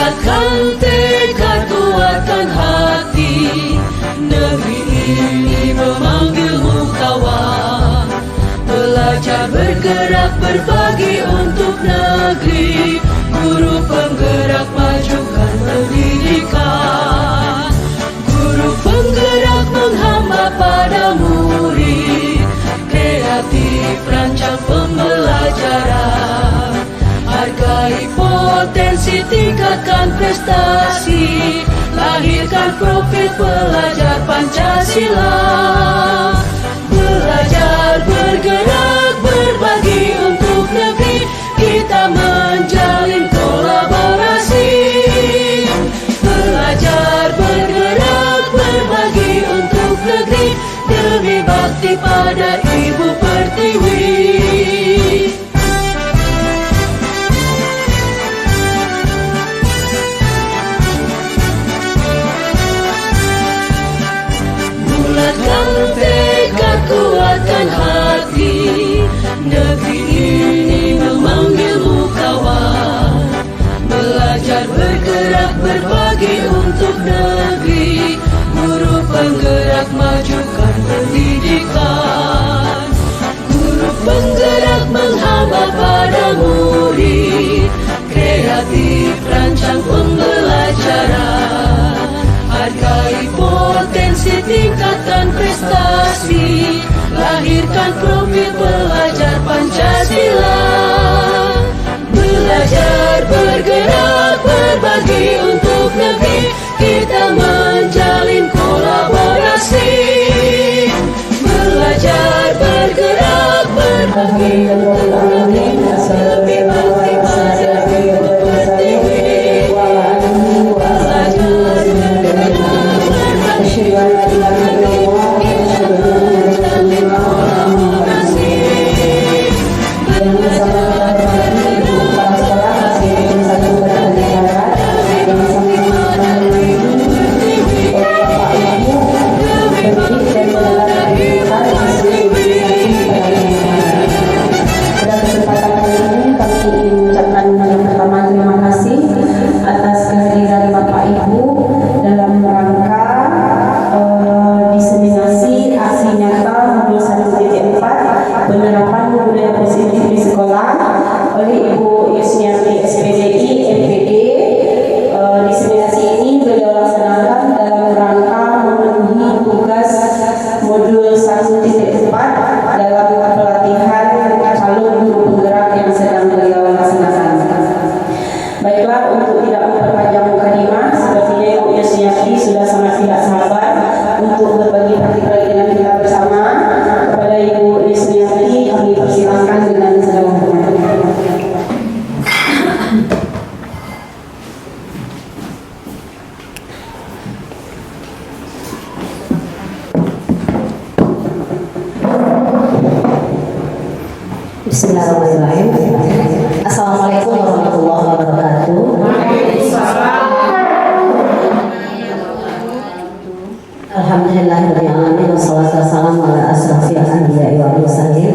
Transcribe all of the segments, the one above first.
Bulatkan tekad, kuatkan hati, negeri ini memanggilmu kawan. Belajar, bergerak, berbagi untuk negeri. Guru penggerak, majukan pendidikan. Guru penggerak menghamba pada murid. Kreatif, rancang pembelajaran. Hargai potensi, tingkatkan prestasi. Lahirkan profil pelajar Pancasila. Belajar, bergerak, berbagi untuk negeri. Kita menjalin kolaborasi. Belajar, bergerak, berbagi untuk negeri. Demi bakti pada Ibu Pertiwi. Bulatkan tekad, kuatkan hati, negeri ini memanggilmu kawan. Belajar, bergerak, berbagi untuk negeri. Guru penggerak, majukan pendidikan. Guru penggerak menghamba pada murid. Kreatif, rancang pembelajaran. Hargai potensi, tingkatkan prestasi. Lahirkan profil pelajar Pancasila. Belajar, bergerak, berbagi untuk negeri. Kita menjalin kolaborasi. Belajar, bergerak, berbagi untuk negeri. Demi bakti pada Ibu Pertiwi. Bismillahirrahmanirrahim. Assalamualaikum warahmatullahi wabarakatuh. Alhamdulillahirabbil alamin wassalatu wassalamu ala asrofil anbiya'i wal mursalin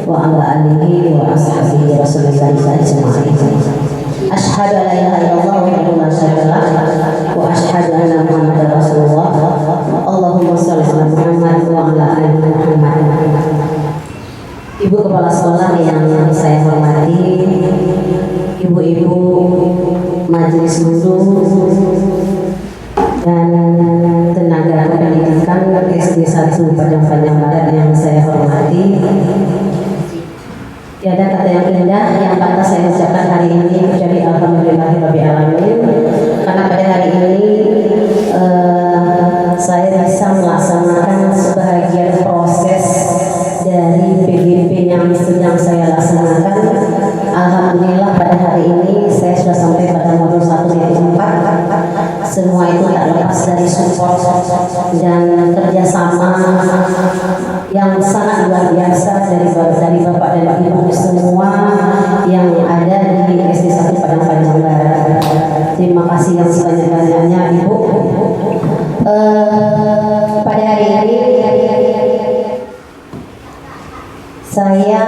wa ala alihi wa ashabihi rasulillahi ajma'in. Asyhadu an la ilaha illallah wahdahu la syarika lah wa asyhadu anna Muhammadar Rasulullah. Allahumma shalli ala Muhammad wa ala ali Muhammad. Ibu Kepala Sekolah yang saya hormati, ibu-ibu majelis guru dan tenaga pendidikan SD 1 Padang-Panjang Barat yang saya hormati. Tiada kata yang indah yang pantas saya ucapkan hari ini kecuali alhamdulillahirabbil alamin, karena pada hari ini saya bisa melaksanakan sebahagian proses dari PGP yang sedang saya laksanakan. Alhamdulillah pada hari ini saya sudah sampai pada modul 1 yaitu 4. Semua itu tak lepas dari support dan kerjasama yang sangat luar biasa dari Bapak dan Ibu semua yang ada di SD 1 Padang-Panjang Barat. Terima kasih yang sebanyak-banyaknya Ibu. Pada hari ini saya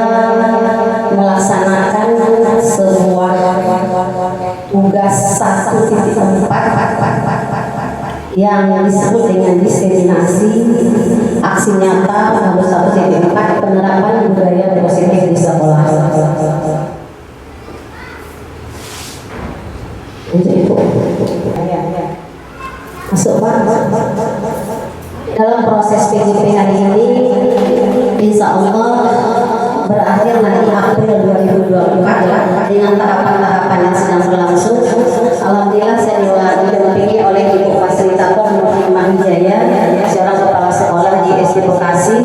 melaksanakan sebuah tugas 1.4 yang disebut dengan diseminasi aksi nyata nomor 1.4 penerapan budaya positif di sekolah. Masuk Pak. Dalam proses PJP hari ini, insya Allah berakhir nanti April 2024 dengan tahapan-tahapan yang sedang berlangsung. Alhamdulillah saya didampingi oleh Ibu Fasilitator Nur Hikmah Wijaya, seorang kepala sekolah di SD Bekasi,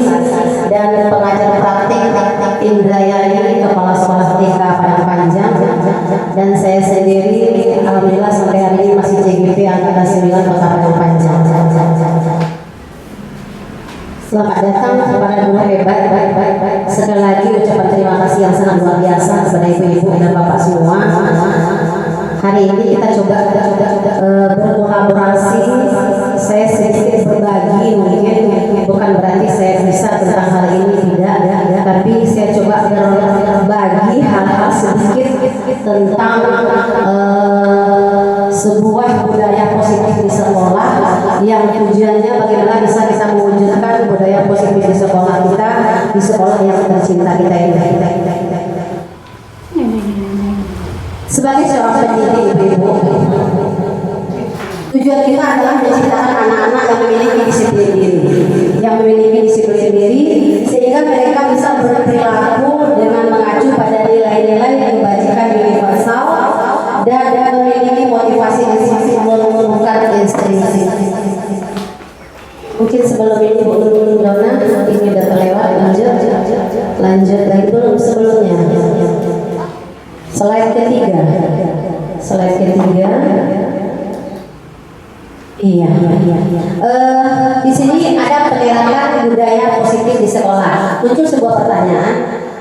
dan pengajar praktik Indrayani, kepala sekolah TK Padang Panjang, dan saya sendiri alhamdulillah sampai hari ini masih CGP Angkatan 9 Kota Padang Panjang. Selamat datang kepada guru hebat. Sekali lagi ucapan terima kasih yang sangat luar biasa kepada ibu-ibu dan bapak semua. Hari ini kita coba berkolaborasi. Saya sedikit berbagi, mungkin bukan berarti saya bisa tentang hal ini, tidak, tapi saya coba berbagi hal-hal sedikit tentang sebuah budaya positif di sekolah yang tujuannya bagaimana bisa kita mewujudkan budaya positif di sekolah kita, di sekolah yang tercinta kita ini. Sebagai seorang pendidik ibu-ibu, tujuan kita adalah menciptakan anak-anak yang memiliki disiplin diri, sehingga mereka bisa berperilaku dengan mengacu pada nilai-nilai kebajikan universal dan memiliki motivasi menemukan inspirasi. Mungkin sebelum ini Bu Dona, ini udah terlewat, lanjut lagi belum sebelumnya. Slide ketiga. Iya. Di sini ada penerapan budaya positif di sekolah. Muncul sebuah pertanyaan,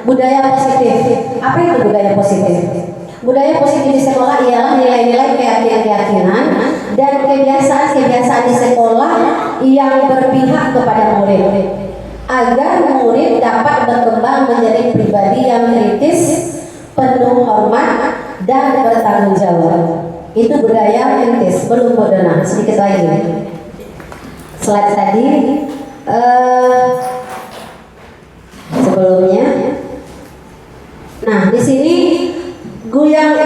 budaya positif. Apa itu budaya positif? Budaya positif di sekolah ialah nilai-nilai keyakinan dan kebiasaan-kebiasaan di sekolah yang berpihak kepada murid, agar murid dapat berkembang menjadi pribadi yang kritis, penuh hormat, dan bertanggung jawab. Itu budaya kritis. Belum modern, sedikit lagi. Slide tadi sebelumnya. Nah, di sini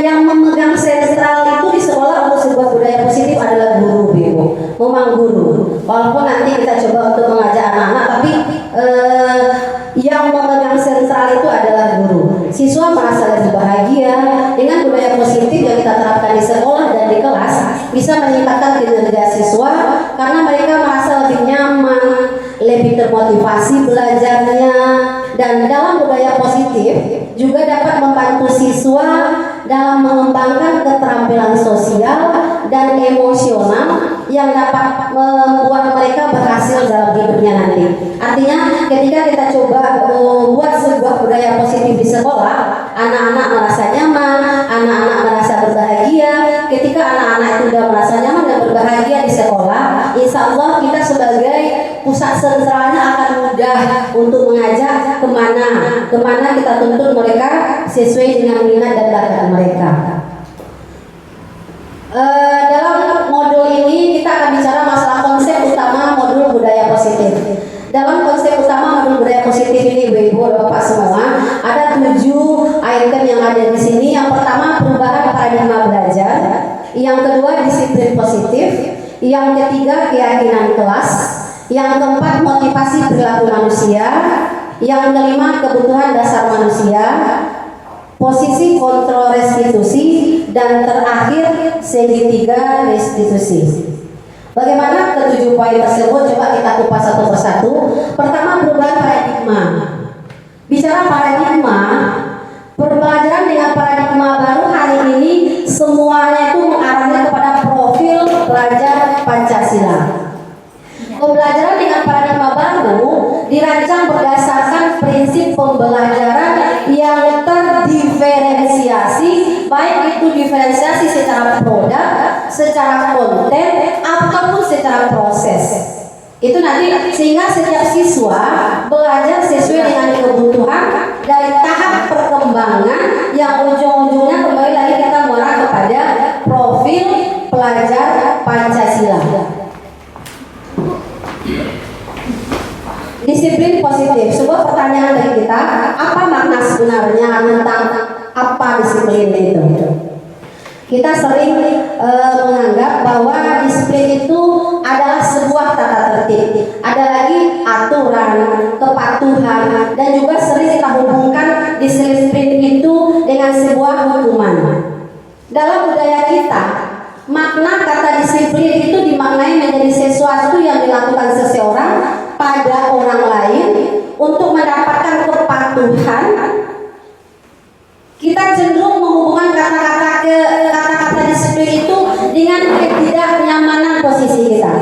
yang memegang sentral itu di sekolah untuk sebuah budaya positif adalah guru, ibu. Memang guru. Walaupun nanti kita coba untuk mengajak anak-anak, tapi yang memegang sentral itu adalah guru. Siswa merasa lebih bahagia dengan budaya positif yang kita terapkan di sekolah dan di kelas, bisa meningkatkan kinerja siswa karena mereka merasa lebih nyaman, lebih termotivasi belajarnya. Dan dalam budaya positif juga dapat membantu siswa dalam mengembangkan keterampilan sosial dan emosional yang dapat membuat mereka berhasil dalam hidupnya nanti. Artinya ketika kita coba buat sebuah budaya positif di sekolah, anak-anak merasa nyaman, anak-anak merasa berbahagia. Ketika anak-anak itu sudah merasa nyaman dan berbahagia di sekolah, insya Allah kita sebagai pusat sentralnya akan mudah untuk mengajak kemana kita tuntut mereka sesuai dengan minat dan bakat mereka. Dalam modul ini kita akan bicara masalah konsep utama modul budaya positif. Dalam konsep utama modul budaya positif ini, ibu-ibu dan bapak semua, ada 7 item yang ada di sini. Yang pertama, perubahan paradigma belajar. Yang kedua, disiplin positif. Yang ketiga, keyakinan kelas. Yang keempat, motivasi perilaku manusia. Yang kelima, kebutuhan dasar manusia. Posisi kontrol restitusi. Dan terakhir, segitiga restitusi. Bagaimana ke-7 poin tersebut? Coba kita kupas satu persatu. Pertama, perubahan paradigma. Bicara paradigma, pembelajaran dengan paradigma baru hari ini semuanya itu mengarahnya kepada profil pelajar Pancasila. Pembelajaran dengan paradigma baru dirancang berdasarkan prinsip pembelajaran yang terdiferensiasi, baik itu diferensiasi secara produk, secara konten, ataupun secara proses. Itu nanti sehingga setiap siswa belajar sesuai dengan kebutuhan dari tahap perkembangan yang ujung-ujungnya kembali lagi kita mengarah kepada belajar Pancasila. Disiplin positif. Sebuah pertanyaan dari kita, apa makna sebenarnya tentang apa disiplin itu? Kita sering menganggap bahwa disiplin itu adalah sebuah tata tertib, ada lagi aturan, kepatuhan, dan juga sering kita hubungkan disiplin itu dengan sebuah hukuman. Dalam budaya kita, makna kata disiplin itu dimaknai menjadi sesuatu yang dilakukan seseorang pada orang lain untuk mendapatkan kepatuhan. Kita cenderung menghubungkan kata-kata disiplin itu dengan ketidaknyamanan posisi kita.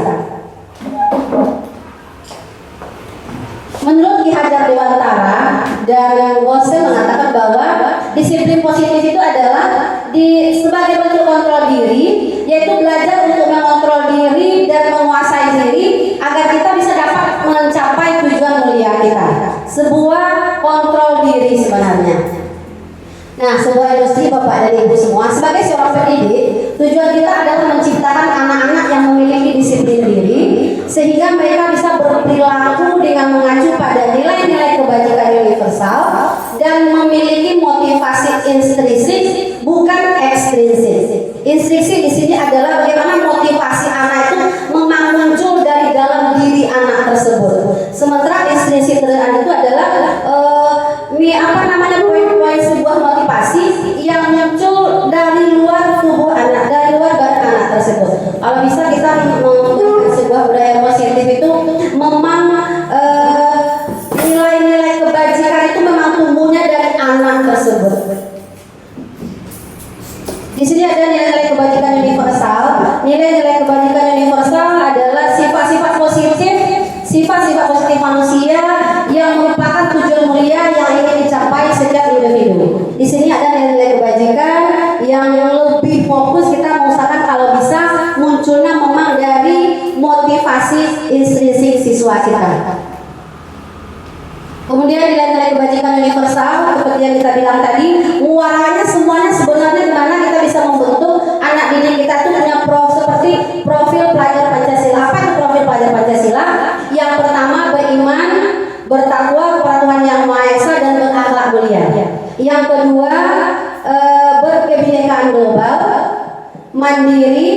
Menurut Ki Hajar Dewantara dan Gosel mengatakan bahwa disiplin positif itu adalah sebagai bentuk kontrol diri, yaitu belajar untuk mengontrol diri dan menguasai diri agar kita bisa dapat mencapai tujuan mulia kita. Sebuah kontrol diri sebenarnya. Nah, sebuah industri Bapak dan Ibu semua, sebagai seorang pendidik, tujuan kita adalah menciptakan anak-anak yang memiliki disiplin diri sehingga mereka bisa berperilaku dengan mengacu pada nilai-nilai kebajikan universal dan memiliki motivasi intrinsik bukan ekstrinsik. Intrinsik di sini adalah bagaimana motivasi anak itu memang muncul dari dalam diri anak tersebut. Sementara ekstrinsik itu adalah poin-poin sebuah motivasi yang muncul dari luar tubuh anak, dari luar badan anak tersebut. Kalau bisa kita menggunakan sebuah budaya positif itu memang nilai-nilai kebajikan itu memang tumbuhnya dari anak tersebut. Di sini ada nilai-nilai kebajikan universal. Nilai-nilai kebajikan universal adalah sifat-sifat positif manusia yang merupakan tujuan mulia yang ingin dicapai setiap individu. Di sini ada nilai-nilai kebajikan yang lebih fokus kita mengusahakan kalau bisa munculnya memang dari motivasi intrinsik siswa kita. Kemudian nilai-nilai kebajikan universal seperti yang kita bilang tadi, muaranya semuanya sebenarnya dimana kita bisa membentuk anak didik kita itu punya seperti profil pelajar Pancasila. Apa itu profil pelajar Pancasila? Yang pertama beriman, bertakwa kepada Tuhan Yang Maha Esa dan berakhlak mulia. Yang kedua berkebinekaan global, mandiri,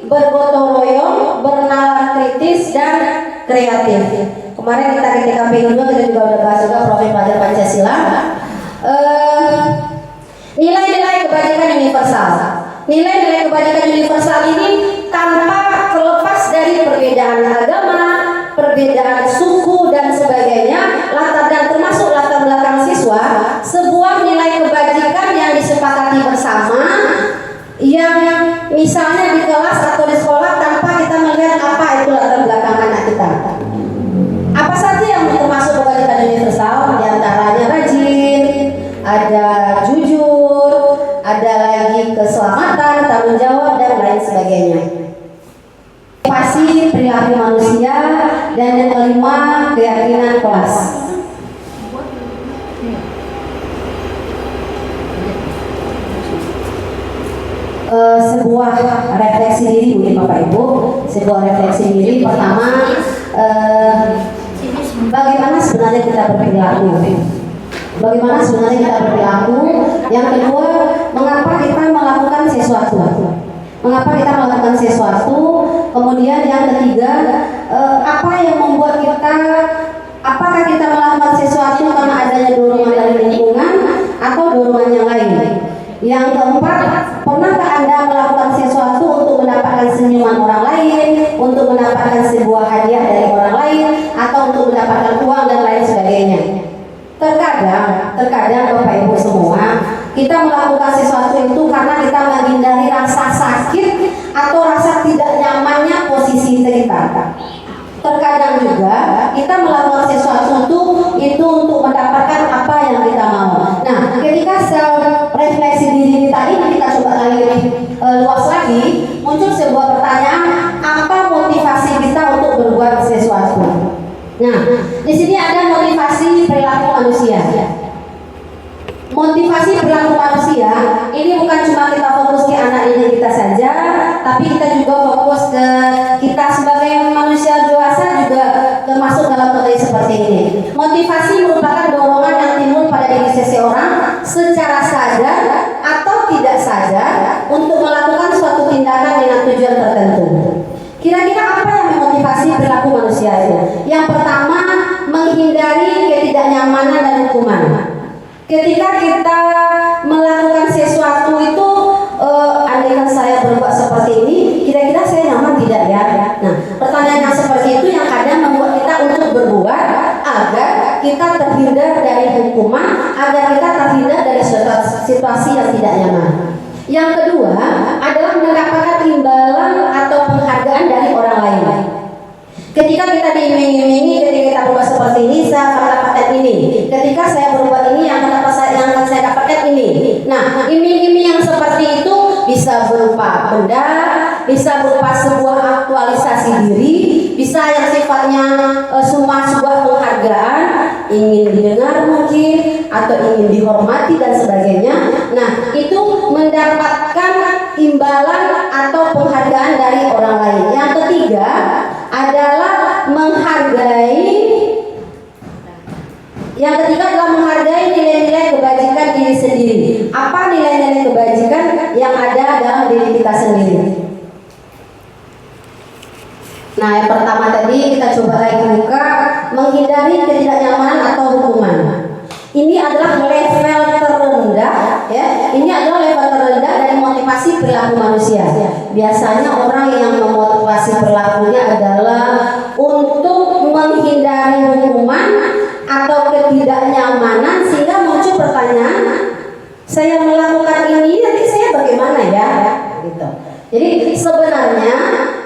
bergotong royong, bernalar kritis dan kreatif. Kemarin kita ketika PI2 kita juga udah bahas juga profil pelajar Pancasila. Nilai-nilai kebajikan universal. Nilai-nilai kebajikan universal ini tanpa terlepas dari perbedaan agama, perbedaan suku dan sebagainya, dan termasuk latar belakang siswa, sebuah nilai kebajikan yang disepakati bersama, yang misalnya di kelas atau di sekolah tanpa kita melihat apa itu latar belakang anak kita. Apa saja yang termasuk kebajikan universal? Di antaranya rajin, ada jujur, ada lagi keselamatan, tanggung jawab dan lain sebagainya. Motivasi perilaku manusia, dan yang kelima keyakinan kelas. Sebuah refleksi diri mungkin Bapak Ibu, sebuah refleksi diri pertama, bagaimana sebenarnya kita berperilaku? Bagaimana sebenarnya kita berperilaku? Yang kedua, mengapa kita melakukan sesuatu? Mengapa kita melakukan sesuatu? Kemudian yang ketiga, apa yang membuat kita, apakah kita melakukan sesuatu karena adanya dorongan dari lingkungan atau dorongan yang lain? Yang keempat, pernahkah Anda melakukan sesuatu untuk mendapatkan senyuman orang lain, untuk mendapatkan sebuah hadiah dari orang lain, atau untuk mendapatkan uang dan lain sebagainya? Terkadang Bapak Ibu semua, kita melakukan sesuatu itu karena kita menghindari rasa sakit atau rasa tidak nyamannya posisi kita. Terkadang juga kita melakukan sesuatu itu untuk mendapatkan apa yang kita mau. Nah, ketika refleksi diri kita ini kita coba lagi luas lagi, muncul sebuah pertanyaan, apa motivasi kita untuk berbuat sesuatu? Nah, di sini ada motivasi perilaku manusia. Motivasi perilaku manusia ini bukan cuma kita fokus ke anak didik kita saja, tapi kita juga fokus ke kita sebagai manusia dewasa juga termasuk dalam kondisi seperti ini. Motivasi merupakan dorongan yang timbul pada diri seseorang secara sadar atau tidak sadar untuk melakukan suatu tindakan dengan tujuan tertentu. Kira-kira apa yang memotivasi perilaku manusia itu? Yang pertama, menghindari ketidaknyamanan dan hukuman. Ketika kita melakukan sesuatu itu, andaikan saya berbuat seperti ini, kira-kira saya nyaman tidak ya? Nah, pertanyaan yang seperti itu yang kadang membuat kita untuk berbuat agar kita terhindar dari hukuman, agar kita terhindar dari situasi yang tidak nyaman. Yang kedua adalah mendapatkan imbalan atau penghargaan dari orang lain. Ketika kita diiming-imingi, ketika kita berbuat seperti ini, saya akan dapatkan ini. Ketika saya berbuat ini, yang akan saya dapatkan ini. Nah, iming-iming yang seperti itu bisa berupa benda, bisa berupa sebuah aktualisasi diri, bisa yang sifatnya semua sebuah penghargaan, ingin didengar mungkin, atau ingin dihormati dan sebagainya. Nah, itu mendapatkan imbalan atau penghargaan dari orang lain. Yang ketiga adalah menghargai nilai-nilai kebajikan diri sendiri. Apa nilai-nilai kebajikan yang ada dalam diri kita sendiri? Nah, yang pertama tadi kita coba lagi buka, menghindari ketidaknyamanan atau hukuman. Ini adalah level terendah, ya. Ini adalah level terendah dari motivasi perilaku manusia. Biasanya orang yang memotivasi perilakunya adalah untuk menghindari hukuman atau ketidaknyamanan, sehingga muncul pertanyaan, saya melakukan ini nanti saya bagaimana ya? Gitu. Jadi sebenarnya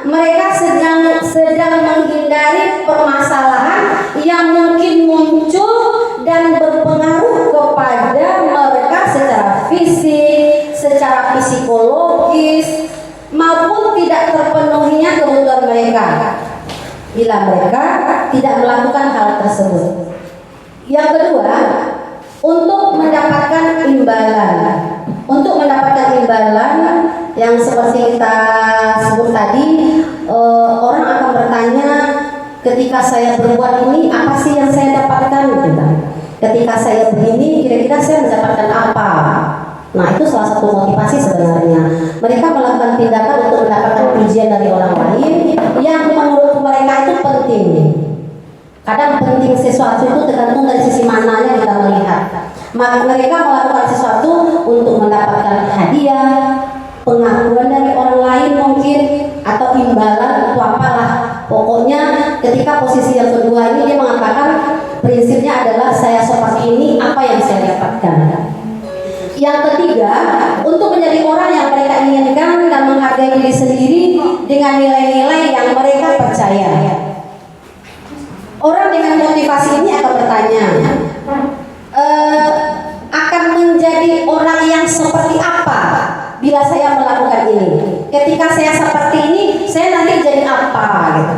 mereka sedang menghindari permasalahan yang mungkin muncul dan berpengaruh kepada mereka secara fisik, secara psikologis, maupun tidak terpenuhinya kebutuhan mereka bila mereka tidak melakukan hal tersebut. Yang kedua, untuk mendapatkan imbalan. Untuk mendapatkan imbalan yang seperti kita sebut tadi, orang akan bertanya, ketika saya berbuat ini, apa sih yang saya dapatkan? Ketika saya begini, kira-kira saya mendapatkan apa? Nah, itu salah satu motivasi sebenarnya. Mereka melakukan tindakan untuk mendapatkan pujian dari orang lain yang menurut mereka itu penting. Kadang penting sesuatu itu tergantung dari sisi mananya kita melihat. Maka mereka melakukan sesuatu untuk mendapatkan hadiah, pengakuan dari orang lain mungkin, atau imbalan atau apalah. Pokoknya ketika posisi yang kedua ini dia mengatakan prinsipnya adalah saya seperti ini, apa yang saya dapatkan. Yang ketiga, untuk menjadi orang yang mereka inginkan dan menghargai diri sendiri dengan nilai-nilai yang mereka percaya. Orang dengan motivasi ini akan bertanya, akan menjadi orang yang seperti apa bila saya melakukan ini? Ketika saya seperti ini, saya nanti jadi apa? Gitu.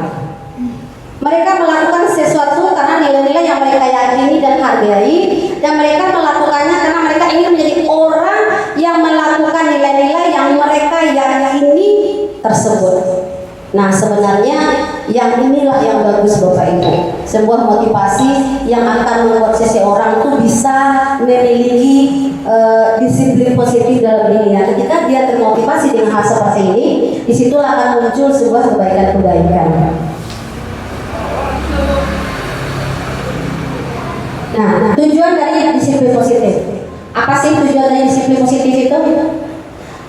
Mereka melakukan sesuatu karena nilai-nilai yang mereka yakini dan hargai, dan mereka melakukannya karena mereka ingin menjadi orang yang melakukan nilai-nilai yang mereka yakini tersebut. Nah, sebenarnya yang inilah yang bagus Bapak Ibu, sebuah motivasi yang akan membuat seseorang itu bisa memiliki disiplin positif dalam dirinya. Ketika dia termotivasi dengan hal seperti ini, disitulah akan muncul sebuah kebaikan-kebaikan. Nah, tujuan dari disiplin positif. Apa sih tujuan dari disiplin positif itu?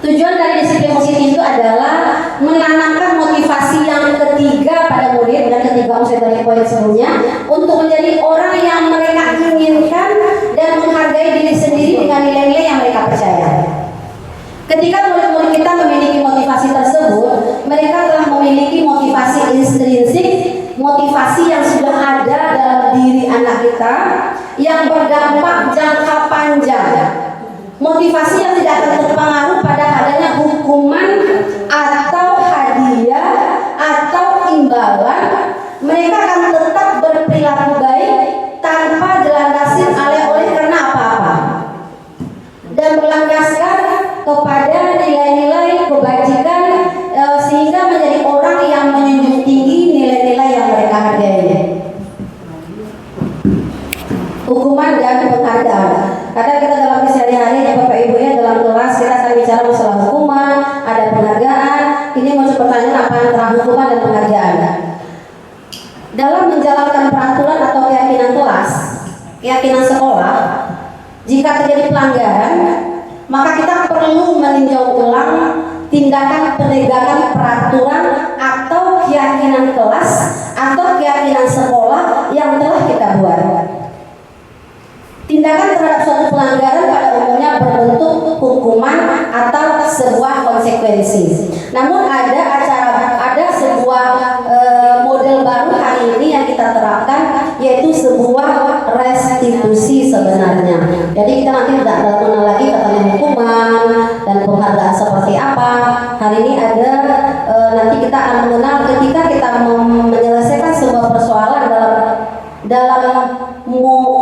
Tujuan dari disiplin positif itu adalah menanamkan motivasi yang ketiga pada murid, dan ketiga maksud dari poin sebelumnya, untuk menjadi orang yang mereka inginkan dan menghargai diri sendiri dengan nilai-nilai yang mereka percaya. Ketika murid-murid kita memiliki motivasi tersebut, mereka telah memiliki motivasi intrinsik, motivasi yang sudah ada dalam diri anak kita, yang berdampak jangka panjang. Motivasi yang tidak akan terpengaruh pada adanya hukuman atau hadiah atau imbalan. Mereka akan tetap berperilaku baik tanpa dilandasi oleh karena apa-apa, dan berlandaskan kepada nilai-nilai kebajikan pertanyaan apa antara hukuman dan penghargaan. Dalam menjalankan peraturan atau keyakinan kelas, keyakinan sekolah, jika terjadi pelanggaran, maka kita perlu meninjau ulang tindakan penegakan peraturan atau keyakinan kelas atau keyakinan sekolah yang telah kita buat. Tindakan terhadap suatu pelanggaran pada umumnya berbentuk hukuman atau sebuah konsekuensi. Namun ada sebuah model baru hari ini yang kita terapkan, yaitu sebuah restitusi sebenarnya. Jadi kita nanti tidak mengenal lagi katanya hukuman dan penghargaan seperti apa. Hari ini ada nanti kita akan mengenal ketika kita menyelesaikan sebuah persoalan dalam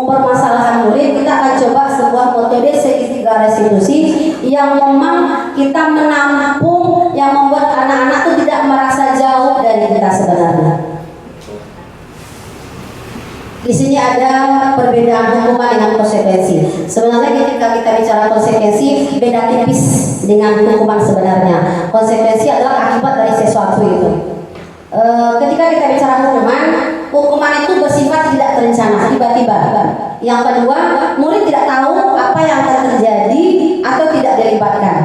permasalahan murid, kita akan coba sebuah metode segitiga restitusi yang memang kita menampung, yang membuat anak-anak itu tidak merasa jauh dari kita sebenarnya. Di sini ada perbedaan hukuman dengan konsekuensi. Sebenarnya ketika kita bicara konsekuensi, beda tipis dengan hukuman sebenarnya. Konsekuensi adalah akibat dari sesuatu itu. Ketika kita bicara hukuman itu bersifat tidak terencana, tiba-tiba. Yang kedua, murid tidak tahu apa yang akan terjadi atau tidak dilibatkan.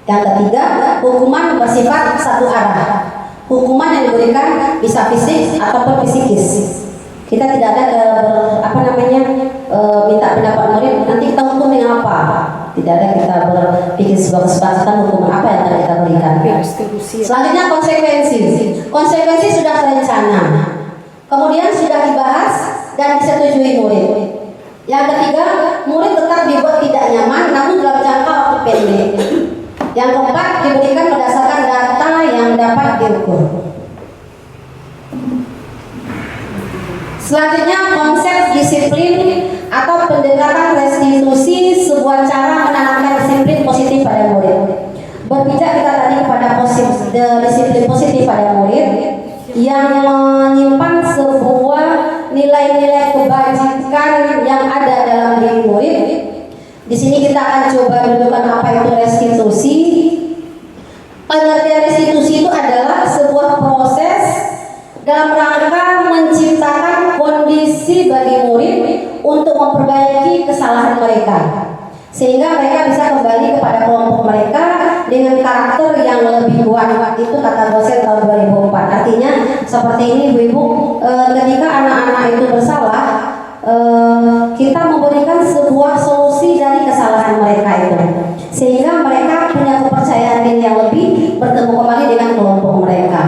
Yang ketiga, hukuman bersifat satu arah. Hukuman yang diberikan bisa fisik ataupun psikis. Kita tidak ada minta pendapat murid, nanti kita hukum dengan apa? Tidak ada kita berpikir sebuah kesepakatan hukuman apa yang akan kita berikan. Selanjutnya konsekuensi. Konsekuensi sudah terencana, kemudian sudah dibahas dan disetujui murid. Yang ketiga, murid tetap dibuat tidak nyaman namun dalam jangka waktu pendek. Yang keempat, diberikan berdasarkan data yang dapat diukur. Selanjutnya konsep disiplin atau pendekatan restitusi, sebuah cara menanamkan disiplin positif pada murid. Berpijak kita tadi kepada disiplin positif pada murid yang menyimpan sebuah nilai-nilai kebajikan yang ada dalam diri murid. Di sini kita akan coba dudukan apa itu restitusi. Pengertian restitusi itu adalah sebuah proses dalam rangka menciptakan kondisi bagi murid untuk memperbaiki kesalahan mereka, sehingga mereka bisa kembali kepada kelompok mereka dengan karakter yang lebih kuat. Itu kata dosen tahun 2004. Artinya seperti ini Ibu-ibu, ketika anak-anak itu bersalah, kita memberikan sebuah solusi dari kesalahan mereka itu, sehingga mereka punya kepercayaan diri yang lebih, bertemu kembali dengan kelompok mereka.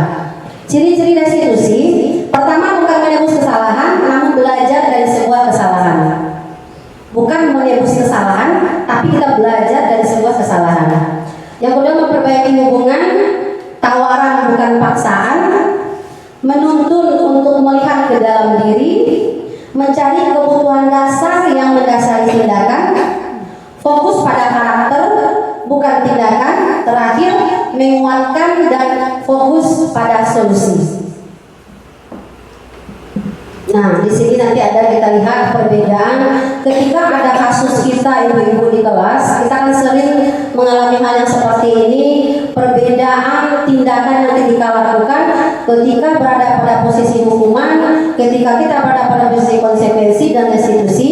Ciri-ciri restitusi, pertama bukan menebus kesalahan, namun belajar dari sebuah kesalahan. Bukan menebus kesalahan, tapi kita belajar dari sebuah kesalahan. Yang kedua, memperbaiki hubungan, tawaran bukan paksaan, menuntun untuk melihat ke dalam diri, mencari kebutuhan dasar yang mendasari tindakan, fokus pada karakter bukan tindakan, terakhir menguatkan dan fokus pada solusi. Nah, di sini nanti ada kita lihat perbedaan ketika ada kasus kita ibu-ibu di kelas, kita kan sering mengalami hal yang seperti ini, perbedaan tindakan yang kita lakukan ketika berada pada posisi hukuman, ketika kita berada pada posisi konsekuensi dan restitusi.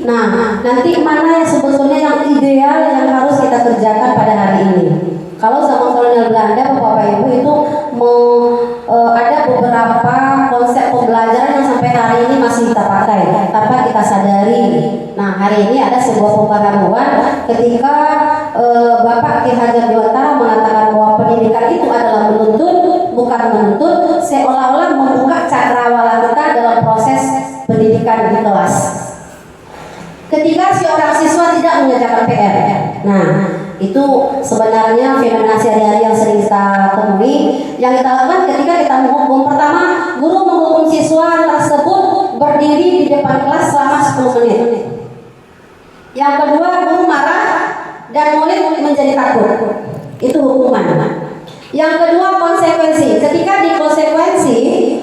Nah, nanti mana yang sebetulnya yang ideal yang harus kita kerjakan pada hari ini? Kalau zaman kolonial Belanda, Bapak Ibu itu ada beberapa konsep pembelajaran yang sampai hari ini masih kita pakai tanpa kita sadari. Nah, hari ini ada sebuah pembaharuan ketika Bapak Ki Hajar Dewantara mengatakan bahwa pendidikan itu adalah menuntut, bukan menuntut, seolah-olah membuka cakrawala kita dalam proses pendidikan di kelas. Ketika seorang siswa tidak mengerjakan PR, nah itu sebenarnya fenomena sehari-hari yang sering kita temui. Yang kita lakukan ketika kita menghukum, pertama guru menghukum siswa tersebut berdiri di depan kelas selama 10 menit. Yang kedua, guru marah dan murid menjadi takut. Itu hukuman. Yang kedua, konsekuensi. Ketika di konsekuensi,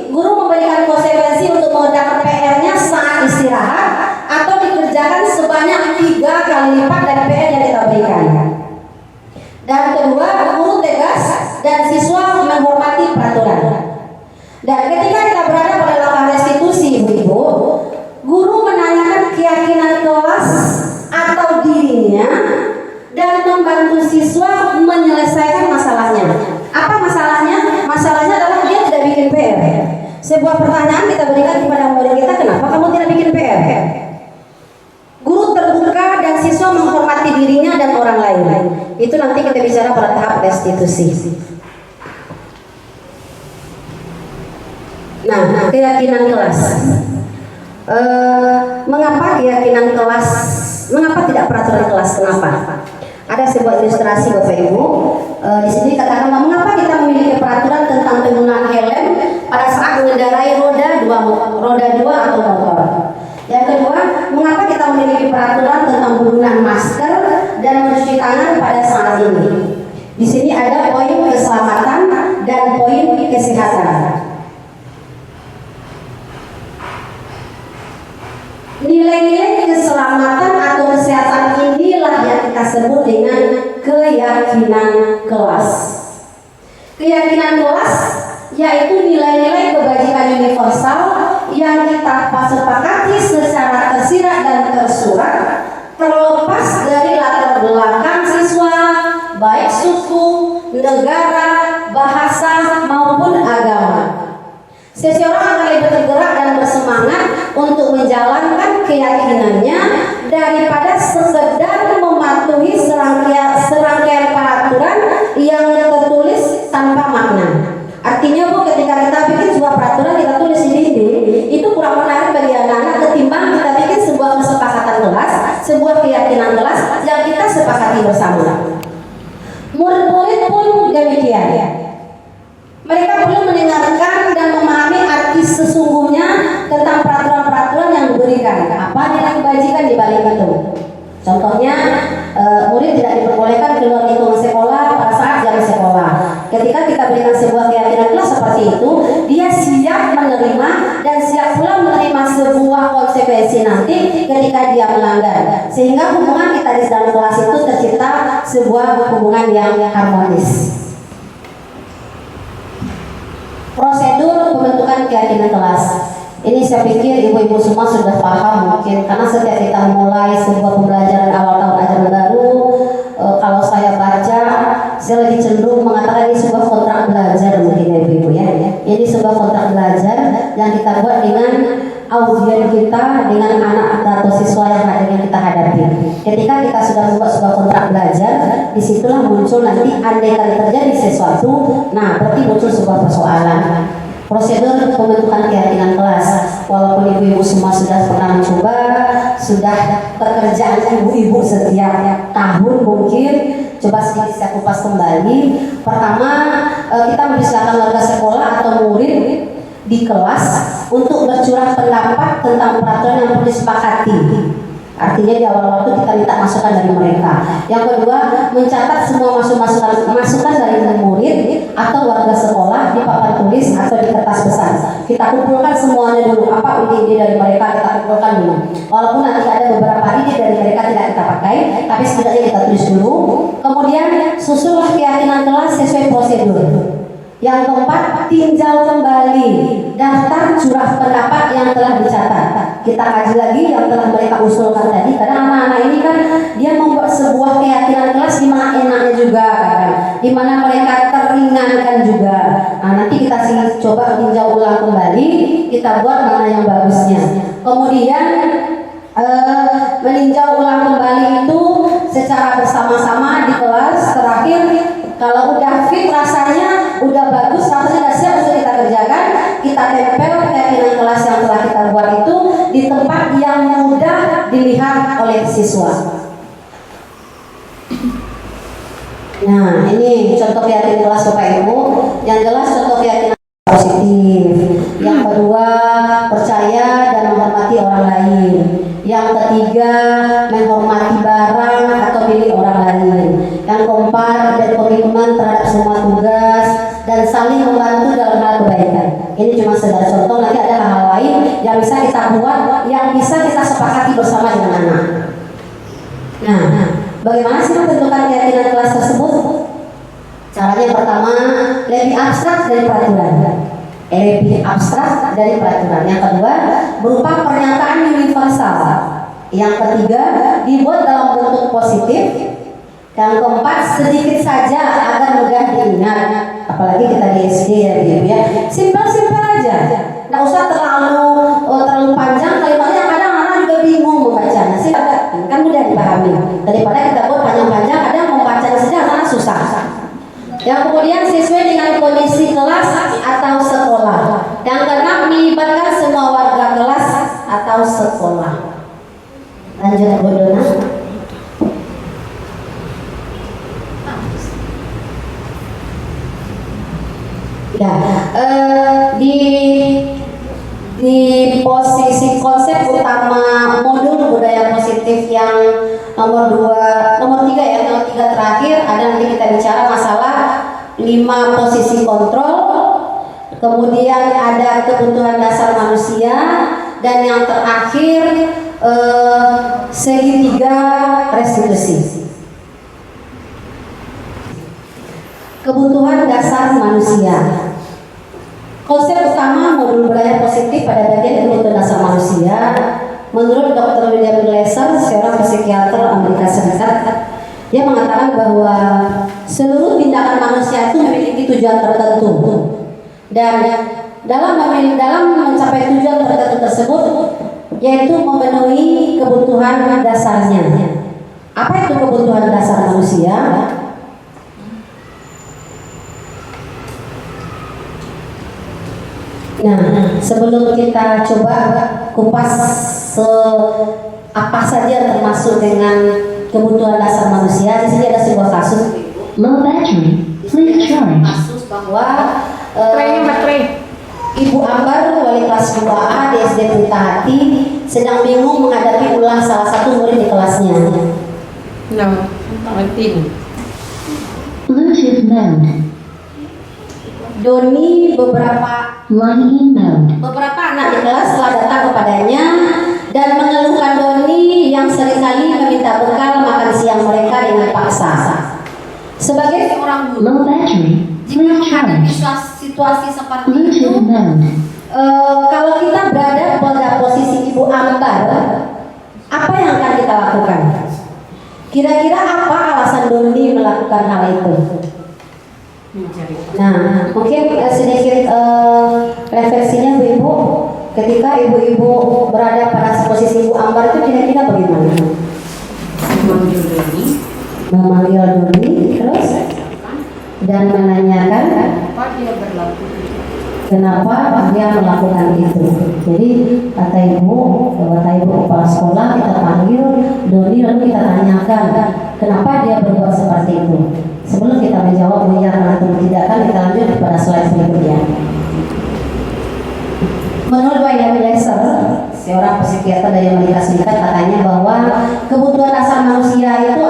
guru memberikan konsekuensi untuk mengerjakan PR-nya saat istirahat atau dikerjakan sebanyak 3 kali lipat dari PR yang kita berikan. Dan kedua, guru tegas dan siswa Sebuah pertanyaan kita berikan kepada murid kita, kenapa kamu tidak bikin PR? Guru terbuka dan siswa menghormati dirinya dan orang lain. Itu nanti kita bicara pada tahap restitusi. Nah, keyakinan kelas. Mengapa keyakinan kelas? Mengapa tidak peraturan kelas? Kenapa? Ada sebuah ilustrasi Bapak Ibu. Di sini katakan mengapa kita memiliki peraturan tentang penggunaan helm pada saat mengendarai roda dua atau motor. Yang kedua, mengapa kita memiliki peraturan tentang penggunaan masker dan mencuci tangan pada saat ini? Di sini ada poin keselamatan dan poin kesehatan. Nilai-nilai keselamatan atau kesehatan inilah yang kita sebut dengan keyakinan kelas. Keyakinan kelas yaitu nilai-nilai kebajikan universal yang kita sepakati secara tersirat dan tersurat, terlepas dari latar belakang siswa, baik suku, negara, bahasa maupun agama. Seseorang akan lebih tergerak dan bersemangat untuk menjalankan keyakinannya daripada sekedar mematuhi serangkaian peraturan yang tertulis tanpa makna. Artinya Bu, ketika kita bikin sebuah peraturan kita tulis di dinding, itu kurang menarik bagi anak-anak ketimbang kita bikin sebuah kesepakatan kelas, sebuah keyakinan kelas yang kita sepakati bersama. Murid-murid pun demikian. Mereka belum mendengarkan dan memahami arti sesungguhnya tentang peraturan-peraturan yang diberikan. Apa nilai kebajikan di balik itu? Contohnya, murid tidak diperbolehkan keluar lingkungan sekolah pada saat jam sekolah. Ketika kita berikan sebuah keyakinan kelas seperti itu, dia siap menerima dan siap pula menerima sebuah konsekuensi nanti ketika dia melanggar. Sehingga hubungan kita di dalam kelas itu tercipta sebuah hubungan yang harmonis. Prosedur pembentukan keyakinan kelas. Ini saya pikir ibu-ibu semua sudah paham mungkin, karena setiap kita mulai sebuah pembelajaran awal tahun ajaran baru, kalau saya baca, saya lebih cenderung mengatakan ini sebuah kontrak belajar mungkin ya ibu-ibu ya. Ini sebuah kontrak belajar yang kita buat dengan audien kita, dengan anak atau siswa yang kita hadapi. Ketika kita sudah membuat sebuah kontrak belajar, disitulah muncul nanti andai kali terjadi sesuatu, nah berarti muncul sebuah persoalan. Prosedur pembentukan keyakinan kelas, walaupun ibu-ibu semua sudah pernah mencoba, sudah pekerjaan ibu-ibu setiap tahun mungkin, coba sedikit saya kupas kembali. Pertama, kita mempersilakan warga sekolah atau murid di kelas untuk bercurah pendapat tentang peraturan yang perlu disepakati. Artinya di awal waktu kita minta masukan dari mereka. Yang kedua, mencatat semua masukan dari murid atau warga sekolah di papan tulis atau di kertas besar. Kita kumpulkan semuanya dulu, apa ide-ide dari mereka kita kumpulkan dulu. Walaupun nanti ada beberapa ide dari mereka tidak kita pakai, tapi setidaknya kita tulis dulu. Kemudian susunlah keyakinan kelas sesuai prosedur. Yang keempat, tinjau kembali daftar curah pendapat yang telah dicatat. Kita kaji lagi yang telah mereka usulkan tadi, karena anak-anak ini kan dia membuat sebuah keyakinan kelas di mana enaknya juga, kan? Di mana mereka teringankan juga. Nah, nanti kita coba tinjau ulang kembali, kita buat mana yang bagusnya. Kemudian meninjau ulang kembali itu secara bersama-sama di kelas. Terakhir, kalau udah fit rasanya, udah bagus, rasanya udah siap untuk kita kerjakan, kita tempel keyakinan kelas yang telah kita buat itu di tempat yang mudah dilihat oleh siswa. Nah, ini contoh keyakinan kelas Bapak Ibu. Yang jelas contoh keyakinan positif. Yang kedua, percaya dan menghormati orang lain. Yang ketiga, menghormati barang atau milik orang lain. Yang keempat, ada komitmen terhadap semua tugas dan saling membantu dalam hal kebaikan. Ini cuma sekedar contoh, nanti ada hal-hal lain yang bisa kita buat, yang bisa kita sepakati bersama dengan anak. Nah, bagaimana sih pembentukan keyakinan kelas tersebut? Caranya yang pertama, lebih abstrak dari peraturan. Lebih abstrak dari peraturan. Yang kedua, berupa pernyataan universal. Yang ketiga, dibuat dalam bentuk positif. Yang keempat, sedikit saja agar mudah diingat. Apalagi kita di SD ya, ya. Simpel-simpel aja. Tidak usah terlalu panjang kalimatnya, kadang anak juga bingung membacanya. Sih kan mudah dipahami. Daripada kita buat panjang-panjang, kadang membacanya saja anak susah. Yang kemudian sesuai dengan kondisi kelas atau sekolah. Yang keenam, melibatkan semua warga kelas atau sekolah. Lanjut Bu Dona. Ya, di posisi konsep utama modul budaya positif yang nomor 3 ya, nomor 3 terakhir ada nanti kita bicara masalah 5 posisi kontrol, kemudian ada kebutuhan dasar manusia, dan yang terakhir segitiga restitusi. Kebutuhan dasar manusia. Konsep utama modul budaya positif pada bagian kebutuhan dasar manusia, menurut Dr. William Glasser, seorang psikiater Amerika Serikat, dia mengatakan bahwa seluruh tindakan manusia itu memiliki tujuan tertentu, dan dalam mencapai tujuan tertentu tersebut, yaitu memenuhi kebutuhan dasarnya. Apa itu kebutuhan dasar manusia? Nah, sebelum kita coba kupas apa saja termasuk dengan kebutuhan dasar manusia, di sini ada sebuah kasus. Low battery. Please charge. Kasus bahwa Ibu Ambar, wali kelas 2A di SD Pelita Hati, sedang bingung menghadapi ulang salah satu murid di kelasnya. Bluetooth mode. Doni beberapa anak di kelas telah datang kepadanya dan mengeluhkan Doni yang seringkali meminta bekal makan siang mereka dengan paksa. Sebagai seorang Low guru, battery. jika Please menghadapi charge. situasi seperti itu, Bluetooth mode. kalau kita berada pada posisi Ibu Ambar, apa yang akan kita lakukan? Kira-kira apa alasan Doni melakukan hal itu? Nah, mungkin sedikit refleksinya Bu-ibu, ketika ibu-ibu berada pada posisi Ibu Ambar itu kira-kira bagaimana? Memanggil Doni terus dan menanyakan kenapa dia melakukan itu. Jadi kata ibu kepala sekolah, kita panggil Doni lalu kita tanyakan kenapa dia berbuat seperti itu. Sebelum kita menjawab ya atau tidak, kan kita lanjut kepada slide berikutnya. Menurut William Glasser, seorang psikiater dari Amerika Serikat, katanya bahwa kebutuhan dasar manusia itu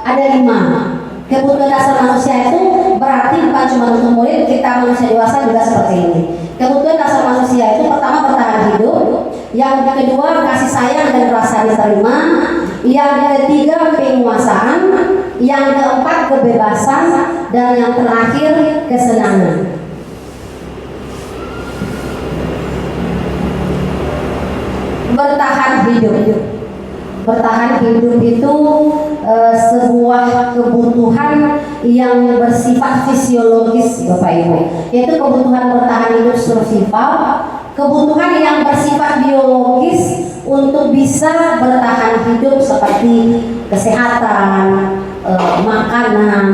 ada 5. Kebutuhan dasar manusia itu berarti bukan cuma untuk murid, kita manusia dewasa juga seperti ini. Kebutuhan dasar manusia itu pertama bertahan hidup, yang kedua kasih sayang dan rasa diterima, yang ketiga penguasaan, yang keempat kebebasan, dan yang terakhir kesenangan. Bertahan hidup. Bertahan hidup itu sebuah kebutuhan yang bersifat fisiologis, Bapak Ibu, yaitu kebutuhan bertahan hidup survival, kebutuhan yang bersifat biologis untuk bisa bertahan hidup seperti kesehatan, makanan,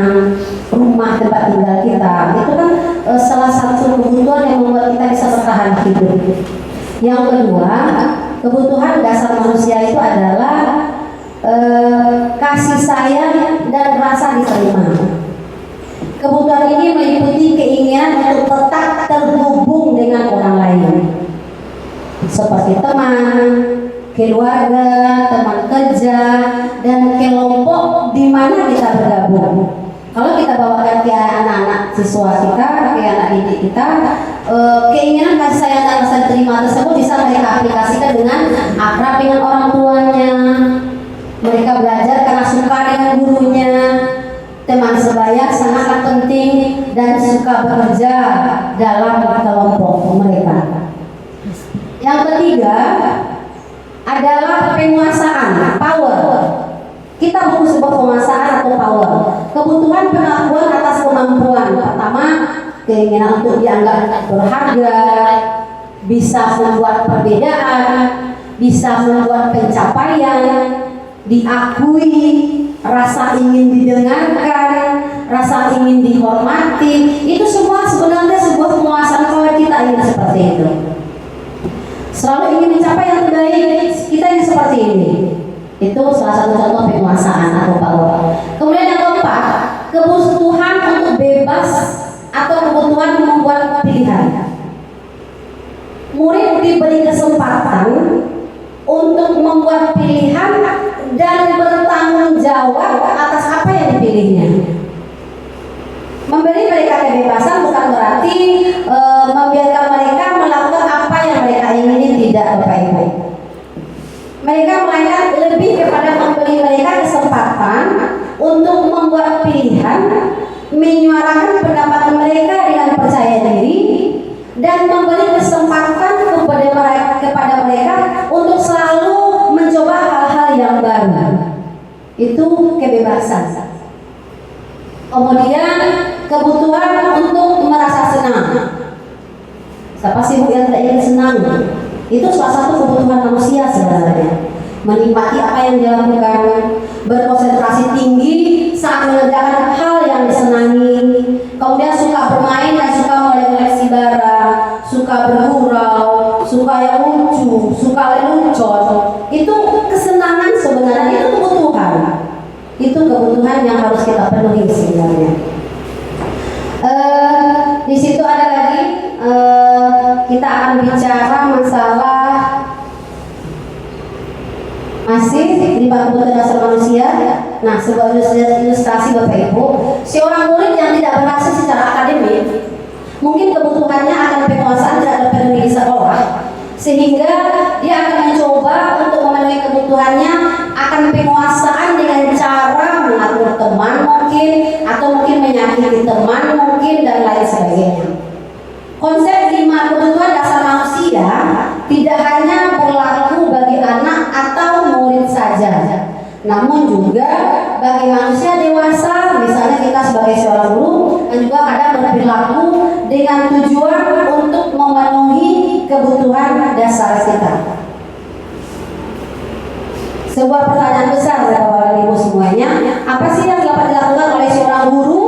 rumah tempat tinggal kita. Itu kan salah satu kebutuhan yang membuat kita bisa bertahan hidup. Yang kedua, kebutuhan dasar manusia itu adalah kasih sayang dan rasa diterima. Kebutuhan ini meliputi keinginan untuk tetap terhubung dengan orang lain, seperti teman, keluarga, teman kerja, dan kelompok di mana kita bergabung. Kalau kita bawakan ke anak-anak siswa kita, ke anak didik kita, keinginan kasih sayang dan rasa terima tersebut bisa mereka aplikasikan dengan akrab dengan orang tuanya, mereka belajar karena suka dengan gurunya, teman sebaya sangat penting, dan suka bekerja dalam kelompok mereka. Yang ketiga adalah penguasaan, power. Kita butuh sebuah penguasaan atau power. Kebutuhan pengakuan atas kemampuan. Pertama, keinginan untuk dianggap berharga, bisa membuat perbedaan, bisa membuat pencapaian, diakui, rasa ingin didengarkan, rasa ingin dihormati, itu semua sebenarnya sebuah penguasaan kalau kita ingin seperti itu. Selalu ingin mencapai yang terbaik, kita ingin seperti ini. Itu salah satu contoh penguasaan atau power. Kemudian yang keempat, kebutuhan untuk bebas atau kebutuhan membuat pilihan. Murid diberi kesempatan untuk membuat pilihan dan bertanggung jawab atas apa yang dipilihnya. Memberi mereka kebebasan bukan berarti membiarkan mereka melakukan apa yang mereka ingini, tidak, Bapak Ibu. Mereka melainkan lebih kepada memberi mereka kesempatan untuk membuat pilihan, menyuarakan pendapat mereka dengan percaya diri, dan memberi kesempatan kepada mereka untuk selalu mencoba hal-hal yang baru. Itu kebebasan. Kemudian kebutuhan untuk merasa senang. Siapa sih Bu yang tidak ingin senang? Itu salah satu kebutuhan manusia sebenarnya. Menikmati apa yang dilakukan, berkonsentrasi tinggi saat mengerjakan hal yang disenangi, kemudian suka bermain dan suka mengoleksi barang, suka bergurau, suka yang lucu, suka lelucon. Itu kesenangan sebenarnya, itu kebutuhan. Itu kebutuhan yang harus kita penuhi sebenarnya. Di situ ada lagi kita akan bicara masalah masih di bab kebutuhan dasar manusia. Nah, sebuah ilustrasi Bapak Ibu, seorang murid yang tidak berhasil secara akademik, mungkin kebutuhannya akan penguasaan tidak terpenuhi di sekolah, sehingga dia akan mencoba untuk memenuhi kebutuhannya akan penguasaan dengan cara mengatur teman mungkin, atau mungkin menyakiti teman mungkin, dan lain sebagainya. Konsep 5 kebutuhan dasar manusia tidak hanya berlaku bagi anak atau murid saja, namun juga bagi manusia dewasa, misalnya kita sebagai seorang guru, dan juga kadang berperilaku dengan tujuan untuk memenuhi kebutuhan dasar kita. Sebuah pertanyaan besar Bapak Ibu semuanya, apa sih yang dapat dilakukan oleh seorang guru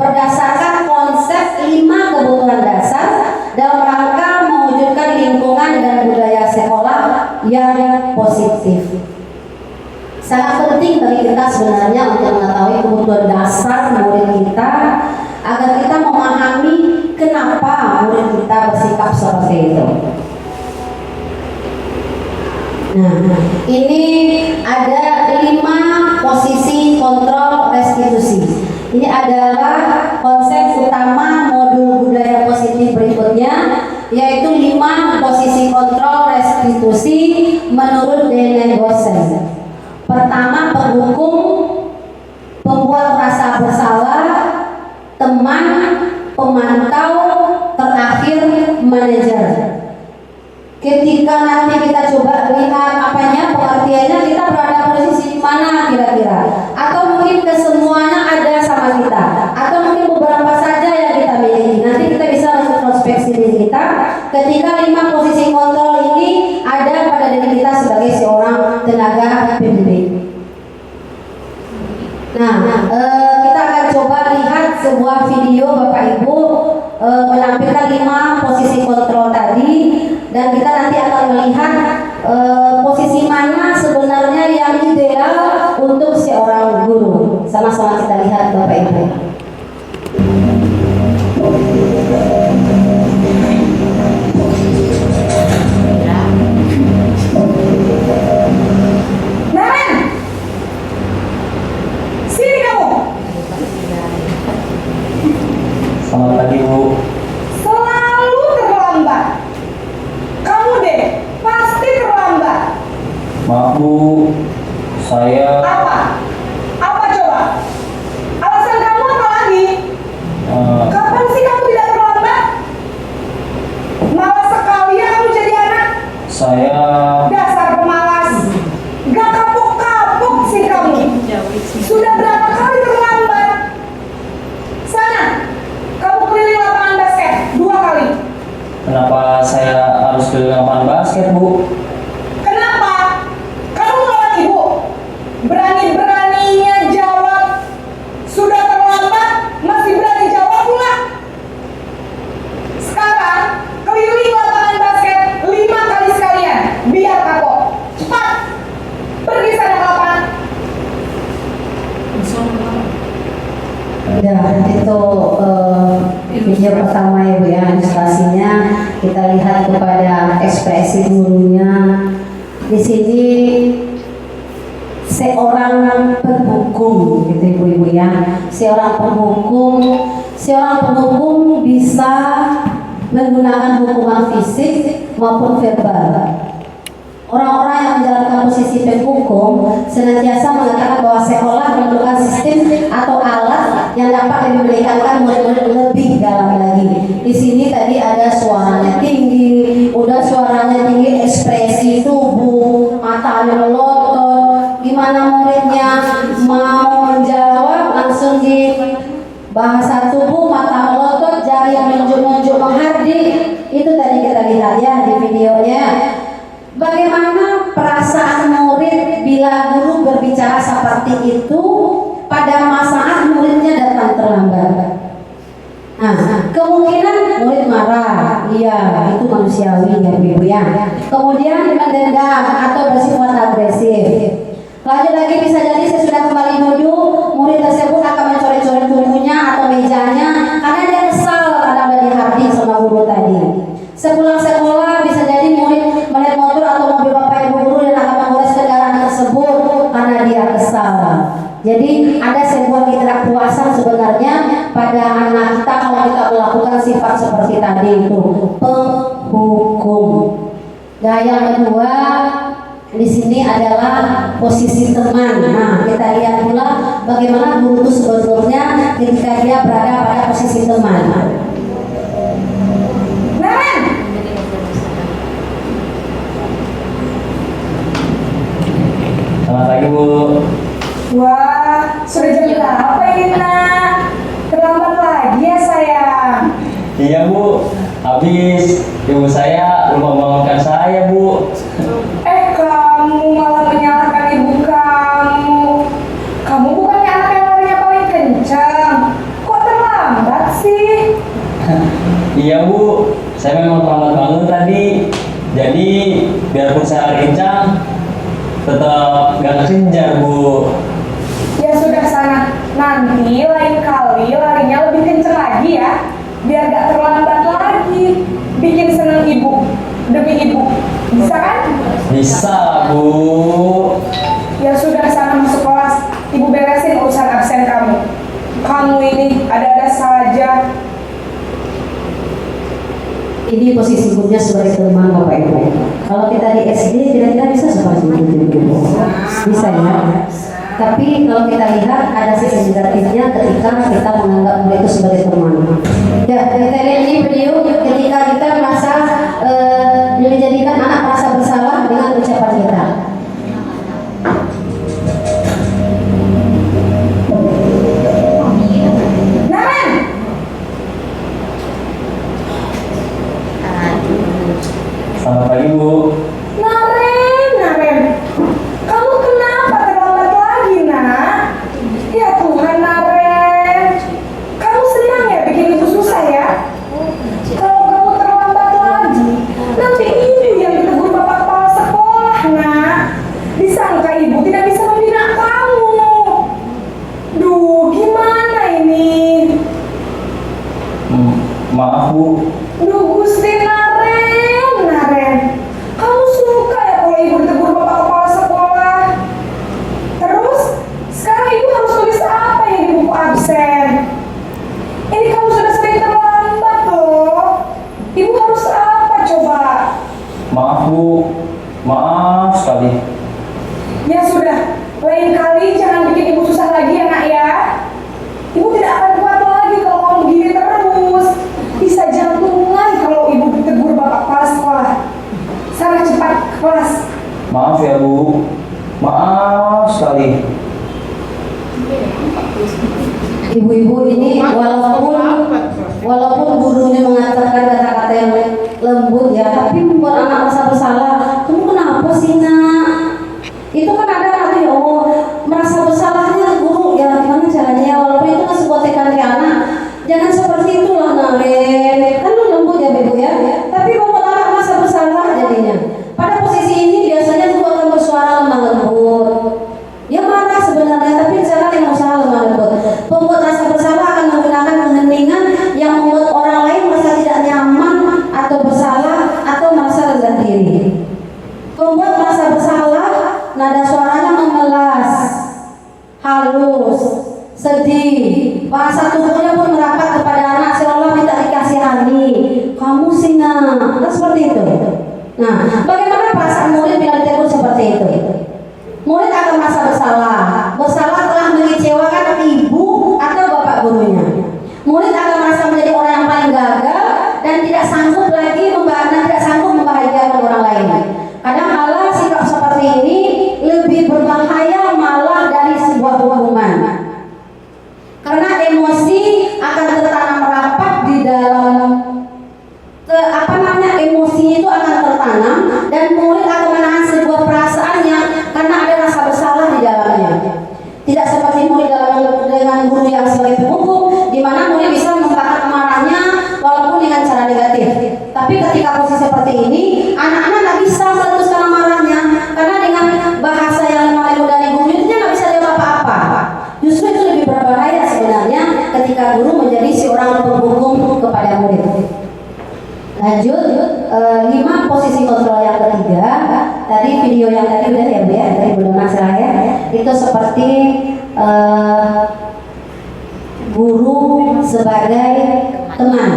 berdasarkan konsep 5 kebutuhan dasar dalam rangka mewujudkan lingkungan dan budaya sekolah yang positif? Sangat penting bagi kita sebenarnya untuk mengetahui kebutuhan dasar murid kita, agar kita memahami kenapa murid kita bersikap seperti itu. Nah, ini ada 5 posisi kontrol restitusi. Ini adalah konsep utama modul budaya positif berikutnya, yaitu 5 posisi kontrol restitusi menurut Daniel Gosen. Pertama, penghukum, pembuat rasa bersalah, teman, pemantau, terakhir manajer. Ketika nanti kita coba lihat apanya, pengertiannya, kita berada posisi di mana kira-kira, atau mungkin kesemuanya ada sama kita, atau mungkin beberapa saja yang kita miliki. Nanti kita bisa introspeksi diri kita ketika 5 posisi kontrol ini ada pada diri kita sebagai seorang tenaga pendidik. Nah, kita akan coba lihat sebuah video Bapak Ibu menampilkan 5 posisi kontrol tadi, dan kita nanti akan melihat posisi mana sebenarnya yang ideal untuk seorang guru. Sama-sama kita lihat Bapak Ibu. Selamat pagi, Bu. Selalu terlambat. Kamu deh, pasti terlambat. Maaf, Bu. Saya Apa? Apa coba? Alasan kamu apa lagi? Kapan sih kamu tidak terlambat? Malas sekali ya kamu jadi anak. saya Dasar pemalas. Gak kapok-kapok sih kamu. Sudah berapa kali terlambat? Sana, kamu keliling lapangan basket 2 kali. kenapa saya harus masuk ke lapangan basket, Bu. Kenapa? Kamu melawan ibu? Berani-beraninya jawab. Sudah terlambat, masih berani jawab pula. Sekarang, keliling lapangan basket 5 kali sekalian. Biar kapok. Cepat. Pergi sana ke lapangan. Ya, itu video pertama ya Bu ya, ilustrasinya kita lihat kepada ekspresi gurunya. Di sini seorang penghukum gitu Ibu-ibu ya. Seorang penghukum bisa menggunakan hukuman fisik maupun verbal. Orang-orang yang menjalankan posisi penghukum senantiasa mengatakan bahwa sekolah memerlukan sistem atau alat yang dapat memberikan murid-murid lebih dalam lagi. Di sini tadi ada suaranya tinggi, udah suaranya tinggi, ekspresi tubuh, matanya melotot. Gimana muridnya mau menjawab langsung di bahasa tubuh, mata melotot, jari yang menunjuk-nunjuk menghardik. Itu tadi kita lihat ya di videonya. Bagaimana perasaan murid bila guru berbicara seperti itu pada saat muridnya datang terlambat? Nah, kemungkinan murid marah, iya itu manusiawi ya Ibu ya. Kemudian mendendam atau bersifat agresif. Lanjut lagi bisa jadi sesudah kembali duduk, murid tersebut akan mencoret-coret bukunya atau mejanya karena dia kesal karena udah dihardik sama guru tadi. Sepulang sekolah bisa jadi murid melihat motor atau mobil bapak ibu guru dan akan mengurus kendaraan tersebut karena dia kesal. Jadi ada sebuah ketidakpuasan sebenarnya pada anak kita kalau kita melakukan sifat seperti tadi itu penghukum. Nah yang kedua di sini adalah posisi teman. Nah kita lihat pula bagaimana guru itu sebetulnya ketika dia berada pada posisi teman. Selamat pagi, Bu. Wah, sudah jam berapa ini nak? Terlambat lagi ya sayang. Iya, Bu. Habis ibu saya lupa membangunkan saya, Bu. Kamu malah menyalahkan ibu kamu. Kamu bukannya anak yang larinya paling kencang. Kok terlambat sih? Iya, Bu. Saya memang terlambat bangun tadi. Jadi, biarpun saya lari kencang, tetap gak kesenjar, Bu. Ya sudah sana. Nanti lain kali larinya lebih kencang lagi ya. Biar gak terlambat lagi. Bikin seneng ibu. Demi ibu. Bisa kan? Bisa, Bu. Ya sudah sana masuk kelas. Ibu beresin urusan absen kamu. Kamu ini ada-ada saja. Ini posisi gurunya sebagai teman Bapak Ibu. Kalau kita di SD kira-kira bisa seperti itu, bisa ya. Tapi kalau kita lihat ada sisi negatifnya ketika kita menganggap murid itu sebagai teman. Ya, kita lihat ini video ketika kita merasa menjadikan anak merasa bersalah dengan ucapan kita. Selamat pagi, Bu. Naren, kamu kenapa terlambat lagi, nak? Ya Tuhan, Naren, kamu senang ya bikin ibu susah ya? Kalau kamu terlambat lagi, nanti ibu yang ditegur bapak kepala sekolah, nak. Disangka ibu tidak bisa membina kamu. Duh, gimana ini? Maaf, Bu. Duh, Gusti Naren, kamu suka ya kalau ibu ditegur bapak kepala sekolah? Terus, sekarang ibu harus tulis apa ya di buku absen? Ini kamu sudah sering terlambat loh. Ibu harus apa coba? Maaf, Bu. Maaf sekali. Ya sudah, lain kali jangan bikin ibu susah lagi ya nak ya. Ibu tidak akan kuat lagi kalau kamu begini terus. Bisa jantungan kalau ibu ditegur bapak kepala sekolah. Sana cepat ke kelas. gurunya mengatakan kata-kata yang lembut ya, tapi membuat anak merasa bersalah. Kamu kenapa sih nak? Itu kan ada anak ya Allah merasa bersalahnya guru ya, gimana caranya ya, walaupun itu kan sebuah tekan ke anak. Jangan seperti itulah Naren. Kan lu lembut ya Ibu ya, tapi membuat anak merasa bersalah jadinya. Pada posisi ini biasanya guru akan bersuara lemah lembut. Ya marah sebenarnya, tapi cara dengan usaha lemah lembut. Pembuat rasa bersalah akan menggunakan keheningan yang membuat orang lain merasa tidak nyaman atau bersalah atau merasa rendah diri. Pembuat merasa bersalah, nada suaranya memelas, halus, sedih. Bahasa tubuhnya pun merapat kepada anak seolah minta dikasihani. Kamu sih nak, kan seperti itu. Nah, bagaimana perasaan murid bila ditegur seperti itu? Murid akan merasa bersalah telah mengecewakan ibu atau bapak gurunya. Murid akan merasa menjadi orang yang paling gagal dan tidak sanggup membahagiakan orang lain. Kadang-kala sikap seperti ini lebih berbahaya malah dari sebuah hukuman. Karena emosi akan tertanam rapat di dalam emosi itu akan tertanam dan murid akan menahan sebuah perasaannya karena ada rasa bersalah di dalamnya. Tidak seperti murid dengan guru yang sebagai penghukum, di mana murid bisa menumpahkan amarahnya walaupun dengan cara negatif. Tapi ketika posisi seperti ini, anak-anak tidak bisa meletuskan amarahnya karena dengan bahasa yang paling dari guru itu dia nggak bisa jawab apa-apa. Justru itu lebih berbahaya sebenarnya ketika guru menjadi seorang penghukum kepada murid. Lanjut, 5 posisi kontrol yang ketiga. Tadi video yang tadi udah ya Bu ya, tadi belum masalah ya. Itu seperti guru sebagai teman.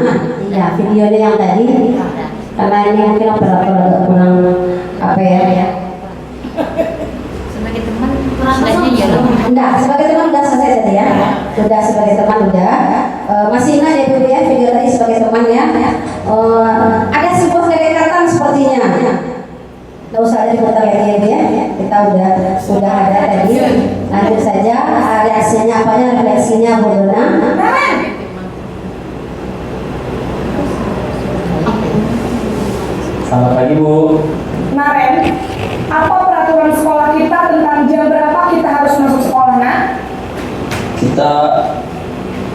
Iya, videonya yang tadi. Karena ini mungkin operator agak kurang apa ya. Sebagai teman kurang banyak ya loh. Enggak, sebagai teman udah selesai tadi ya. Sudah sebagai teman udah. Masih ingat ya Bu ya video tadi sebagai teman ya. Ada sebuah kedekatan sepertinya. Nggak usah ada diputar lagi ya Bu ya. Kita sudah ada tadi. Lanjut saja reaksinya apanya, refleksinya Bu Dona. Selamat pagi Bu. Naren, apa peraturan sekolah kita tentang jam berapa kita harus masuk sekolah nak? Kita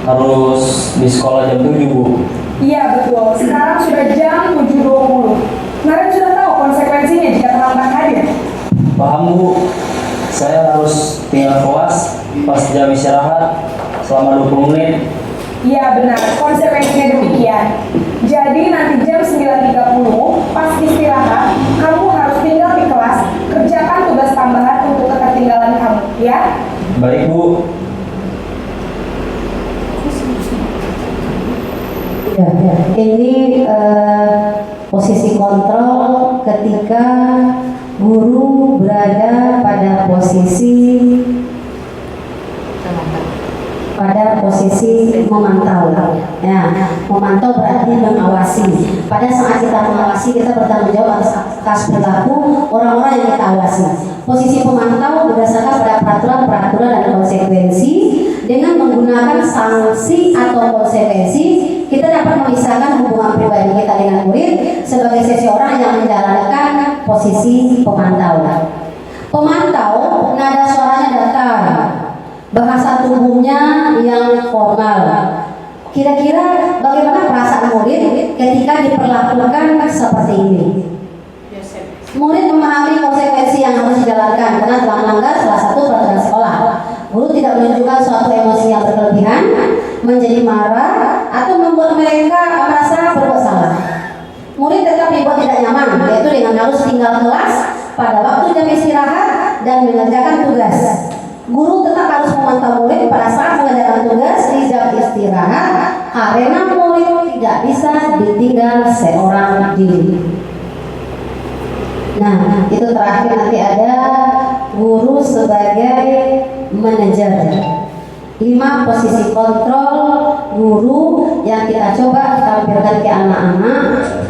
harus di sekolah jam 7 Bu. Iya betul, sekarang sudah jam 7.20. Naren sudah tahu konsekuensinya jika terlambat hadir. Paham Bu. Saya harus tinggal kelas pas jam istirahat selama 20 menit. Iya benar, konsekuensinya demikian. Jadi nanti jam 9.30 pas istirahat, kamu harus tinggal di kelas, kerjakan tugas tambahan untuk ketertinggalan kamu, ya? Baik Bu. Ya. Ini posisi kontrol ketika guru berada pada posisi memantau. Ya, memantau berarti mengawasi. Pada saat kita mengawasi, kita bertanggung jawab atas perilaku orang-orang yang kita awasi. Posisi pemantau berdasarkan pada peraturan dan konsekuensi. Dengan menggunakan sanksi atau konsekuensi, kita dapat memisahkan hubungan pribadi kita dengan murid sebagai seseorang yang menjalankan posisi pemantau. Pemantau, nada suaranya datar, bahasa tubuhnya yang formal. Kira-kira bagaimana perasaan murid ketika diperlakukan seperti ini? Murid memahami konsekuensi yang harus dijalankan karena telah melanggar salah satu peraturan sekolah. Guru tidak menunjukkan suatu emosi yang berlebihan, menjadi marah, atau membuat mereka merasa berbuat salah. Murid tetap dibuat tidak nyaman, yaitu dengan harus tinggal kelas pada waktu jam istirahat dan mengerjakan tugas. Guru tetap harus memantau murid pada saat mengerjakan tugas di jam istirahat karena murid tidak bisa ditinggal seorang diri. Nah, itu terakhir nanti ada guru sebagai manajer. 5 posisi kontrol guru yang kita coba tampilkan ke anak-anak.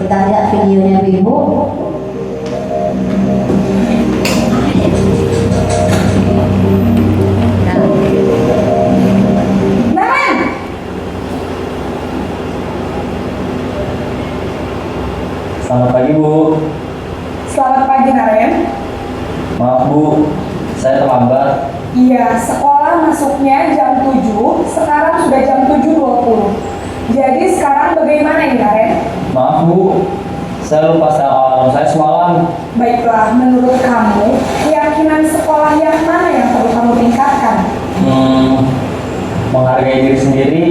Kita lihat videonya Ibu. Selamat pagi Bu. Selamat pagi Naren. Maaf Bu, saya terlambat. Iya, sekolah masuknya jam 7, sekarang sudah jam 7.20. Jadi sekarang bagaimana ini Naren? Maaf Bu, saya lupa setel alarm saya semalam. Baiklah, menurut kamu, keyakinan sekolah yang mana yang perlu kamu tingkatkan? Menghargai diri sendiri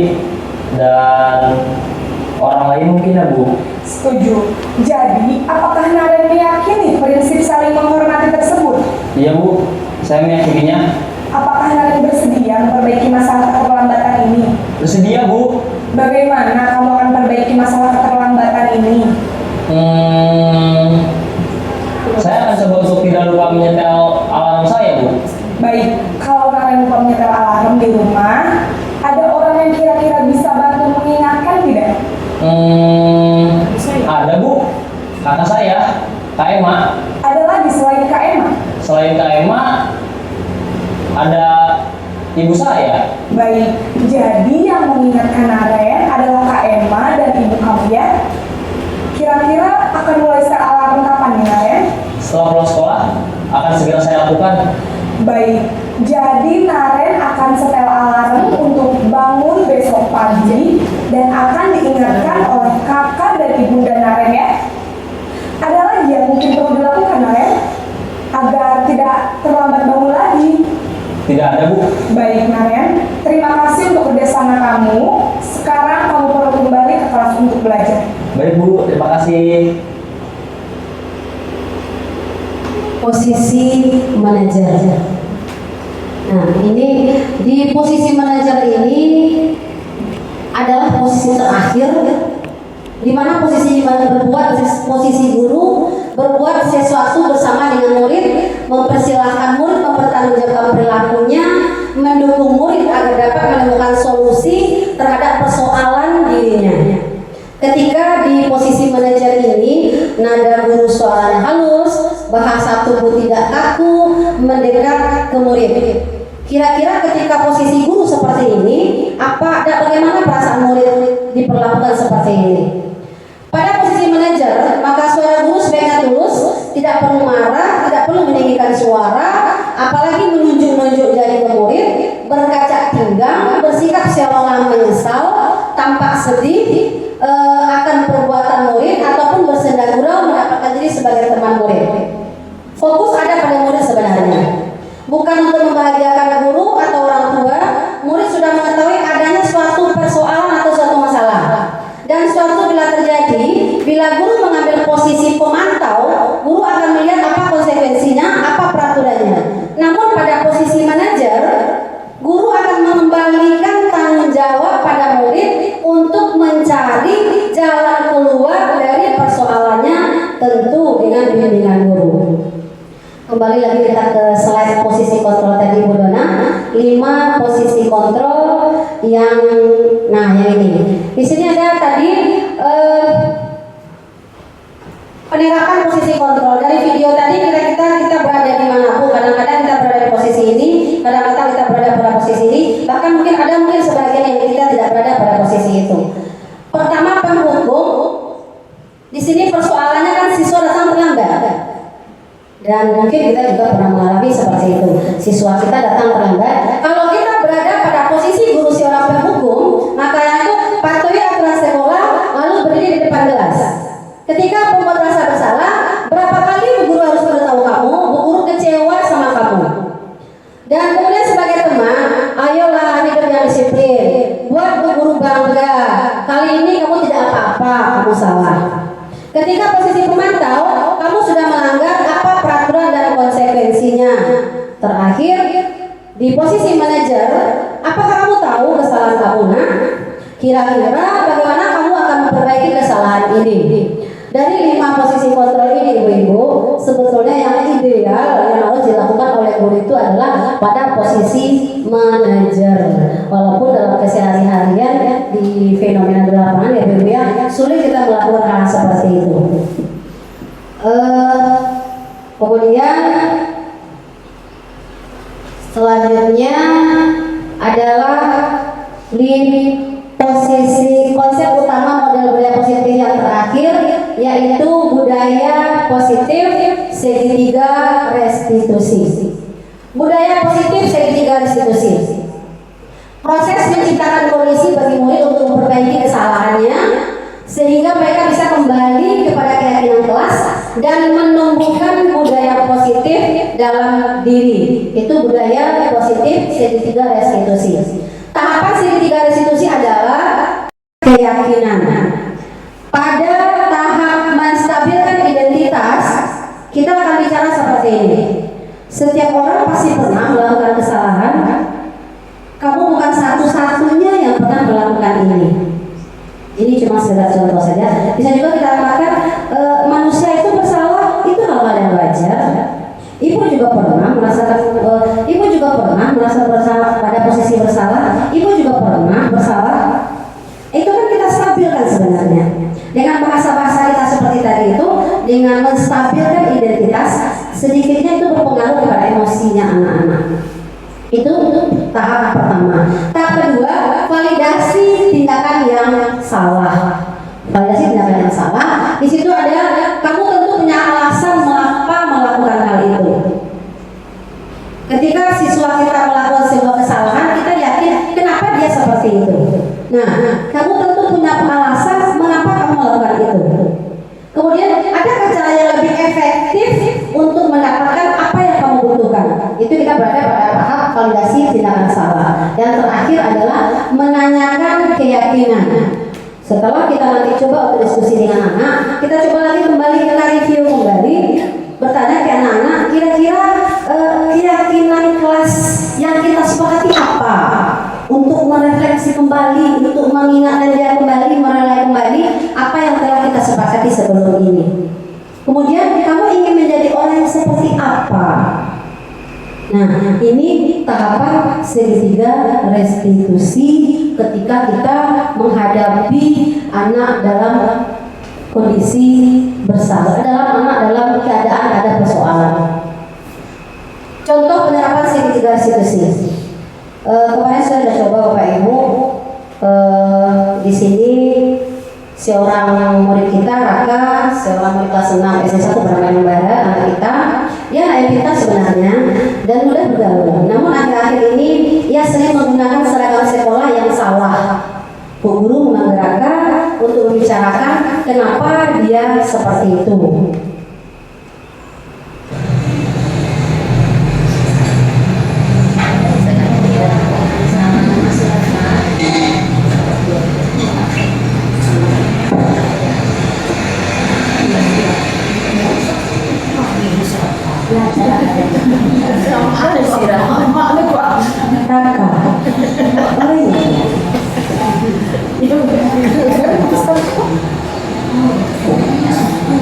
dan orang lain mungkin ya Bu. Setuju. Jadi, apakah Naren meyakini prinsip saling menghormati tersebut? Iya Bu, saya meyakininya. Apakah Naren bersedia memperbaiki masalah keterlambatan ini? Bersedia Bu. Bagaimana kamu akan perbaiki masalah keterlambatan ini? Saya akan coba untuk tidak lupa menyetel alarm saya Bu. Baik, kalau Naren lupa menyetel alarm di rumah, ada orang yang kira-kira bisa bantu mengingatkan tidak? Ada Bu, kakak saya, Kak Ema. Ada lagi selain Kak Emma? Selain Kak Ema, ada ibu saya. Baik, jadi yang mengingatkan Naren adalah Kak Emma dan ibu kamu ya? Kira-kira akan mulai set alarm kapan nih Naren? Setelah pulang sekolah, akan segera saya lakukan. Baik, jadi Naren akan setel alarm untuk bangun besok pagi dan akan diingatkan oleh kakak dan ibunda Naren ya. Ada lagi yang mungkin perlu dilakukan Naren agar tidak terlambat bangun lagi? Tidak ada Bu. Baik Naren, terima kasih untuk kerjasama kamu. Sekarang kamu perlu kembali ke kelas untuk belajar. Baik Bu, terima kasih. Posisi manajer. Nah, ini di posisi manajer ini adalah posisi terakhir, di mana posisi posisi guru berbuat sesuatu bersama dengan murid, mempersilahkan murid mempertanggungjawabkan perilakunya, mendukung murid agar dapat menemukan solusi terhadap persoalan dirinya. Ketika di posisi manajer ini, nada guru suaranya halus, bahasa tubuh tidak kaku, mendekat ke murid. Kira-kira ketika posisi guru seperti ini, bagaimana perasaan murid diperlakukan seperti ini? Pada posisi manajer, maka suara guru sebaiknya tulus, tidak perlu marah, tidak perlu meninggikan suara, apalagi menunjuk-nunjuk jari ke murid, berkaca pinggang, bersikap seolah-olah menyesal, tampak sedih akan perbuatan murid ataupun bersenda gurau mendapatkan diri sebagai teman murid. Fokus ada pada murid sebenarnya, bukan untuk membahagiakan guru atau orang tua. Murid sudah mengetahui adanya suatu persoalan atau suatu masalah, dan suatu bila terjadi, bila guru mengambil posisi pemantau, guru akan melihat apa konsekuensinya, apa peraturannya. Namun pada posisi manajer, guru akan mengembalikan tanggung jawab pada murid untuk mencari jalan keluar dari persoalannya, tentu dengan bimbingan guru. Kembali lagi kita ke slide posisi kontrol tadi Bu Dona. 5 posisi kontrol yang ini. Di sini ada tadi penerapan posisi kontrol. Dari video tadi kita berada di mana Bu? Kadang-kadang kita berada di posisi ini, kadang-kadang kita berada pada posisi ini, bahkan mungkin sebagian yang kita tidak berada pada posisi itu. Pertama, penghukum. Di sini persoalannya kan siswa datang terlambat. Dan mungkin kita juga pernah mengalami seperti itu. Siswa kita datang terlambat. Kalau kita berada pada posisi guru seorang penghukum, maka yang itu patuhi aturan sekolah, lalu berdiri di depan kelas. Ketika pembuat rasa bersalah, berapa kali bu guru harus memberitahu kamu, bu guru kecewa sama kamu. Dan kemudian sebagai teman, ayolah hidup yang disiplin, buat bu guru bangga. Kali ini kamu tidak apa-apa, kamu salah. Ketika posisi pemantau, kamu sudah melanggar apa peraturan dan konsekuensinya. Terakhir, di posisi manajer, apakah kamu tahu kesalahan kamu? Kira-kira bagaimana kamu akan memperbaiki kesalahan ini? Dari 5 posisi kontrol ini ibu-ibu, sebetulnya yang ideal yang harus dilakukan oleh guru itu adalah pada posisi manajer. Walaupun dalam keseharian di fenomena di lapangan ya ibu ya, sulit kita melakukan hal seperti itu. Kemudian selanjutnya adalah di posisi konsep utama model budaya positif yang terakhir, yaitu restitusi. Budaya positif segitiga restitusi. Proses menciptakan kondisi bagi murid untuk memperbaiki kesalahannya sehingga mereka bisa kembali kepada keyakinan kelas dan menumbuhkan budaya positif dalam diri. Itu budaya positif segitiga restitusi. Tahapan segitiga restitusi adalah keyakinan. Pada tahap menstabilkan identitas, kita akan bicara seperti ini. Setiap orang pasti pernah melakukan kesalahan. Kamu bukan satu-satunya yang pernah melakukan ini. Ini cuma sekedar contoh saja. Bisa juga kita katakan manusia itu bersalah, itu hal-hal yang wajar. Ibu juga pernah merasakan, ibu juga pernah merasa bersalah pada posisi bersalah. Ibu juga pernah bersalah. Itu kan kita stabilkan sebenarnya. Dengan bahasa-bahasa kita seperti tadi itu, dengan menstabilkan identitas, sedikitnya itu berpengaruh kepada emosinya anak-anak. Itu tahap pertama. Tahap kedua, validasi tindakan yang salah. Validasi tindakan yang salah. Di situ ada, kamu tentu punya alasan mengapa melakukan hal itu. Ketika siswa kita melakukan sebuah kesalahan, kita yakin kenapa dia seperti itu. Nah, kamu tentu punya alasan mengapa kamu melakukan itu. Kemudian, adakah cara yang lebih efektif untuk mendapatkan apa yang kamu butuhkan? Itu kita berada pada tahap validasi tindakan salah. Dan terakhir adalah menanyakan keyakinan. Setelah kita nanti coba untuk diskusi dengan anak, kita coba lagi kembali kita review kembali, bertanya ke anak-anak, kira-kira keyakinan kelas yang kita sepakati apa? Untuk merefleksi kembali, untuk mengingatkan dia kembali, merelai kembali apa yang telah kita sepakati sebelum ini. Kemudian kamu ingin menjadi orang yang seperti apa? Nah, ini tahapan segitiga restitusi ketika kita menghadapi anak dalam kondisi bersalah, dalam keadaan ada persoalan. Contoh penerapan segitiga restitusi. Kemarin saya sudah coba Bapak Ibu, di sini seorang murid kita Raka, seorang murid kelas 6 SD1 bernama Membara, anak kita, dia anak yang pintar sebenarnya dan mudah bergaul. Namun akhir-akhir ini ia sering menggunakan seragam sekolah yang salah. Bu guru memanggil Raka untuk membicarakan kenapa dia seperti itu.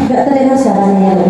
Enggak terdengar suaranya ya.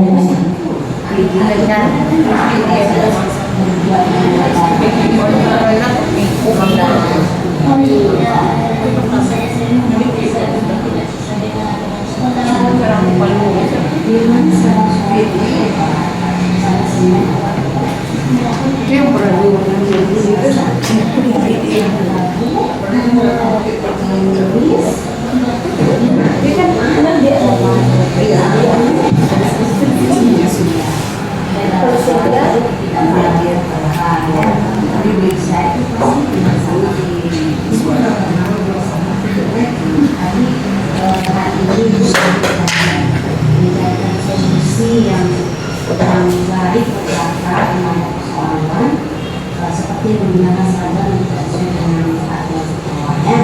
Seperti menggunakan seragam yang tidak sesuai dengan aturan sekolahnya.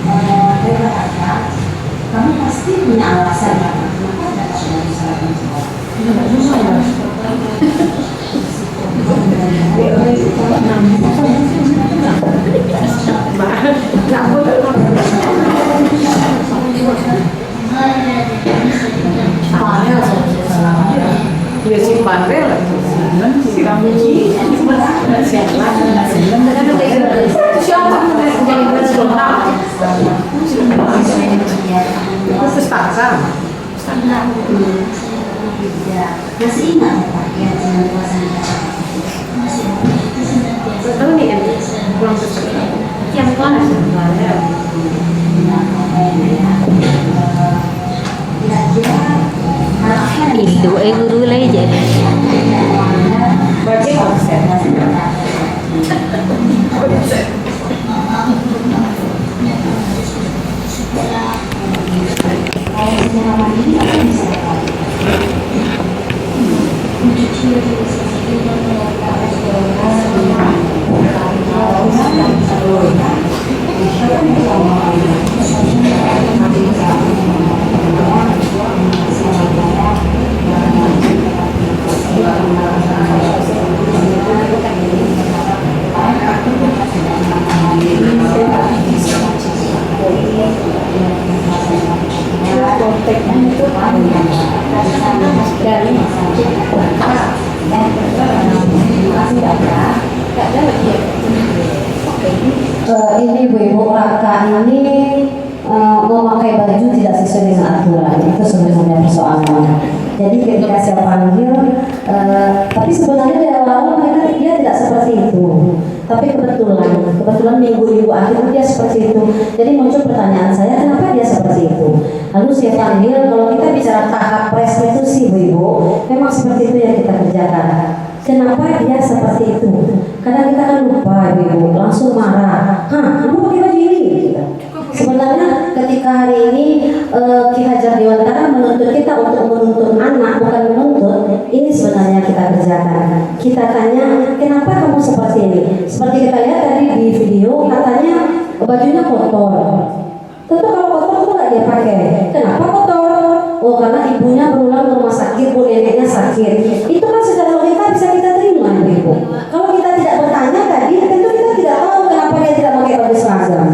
Saya berkata, kamu pasti punya alasan kenapa tidak pakai seragam sekolah. Masih ingat ya Pak, ya dengan puasanya masih betul nih kan pulang ke sekolah yang kelas kira-kira Ibu guru lah jadi secara mandiri atau bisa dapat. Ini Bu Raka ini memakai baju tidak sesuai dengan aturan, itu sebenarnya persoalannya. Jadi ketika saya panggil, tapi sebenarnya dari awal mereka dia tidak seperti itu. Tapi kebetulan minggu-minggu akhir dia seperti itu. Jadi muncul pertanyaan saya, kenapa dia seperti itu? Lalu saya panggil, kalau kita bicara tahap restitusi Bu, memang seperti itu yang kita kerjakan. Kenapa dia seperti itu? Kadang kita kan lupa Ibu, langsung marah. Kamu pakai baju ini? Sebenarnya ketika hari ini Ki Hajar Dewantara menuntut kita untuk menuntut anak, bukan menuntut. Ini sebenarnya kita kerjakan. Kita tanya, kenapa kamu seperti ini? Seperti kita lihat tadi di video, katanya bajunya kotor. Tentu kalau kotor itu nggak dia pakai. Kenapa kotor? Oh, karena ibunya berulang ke rumah sakit, bu neneknya sakit. Itu kan secara logika bisa kita terima, Ibu. Kalau kita tidak bertanya tadi, tentu kita tidak tahu kenapa dia tidak pakai baju seragam.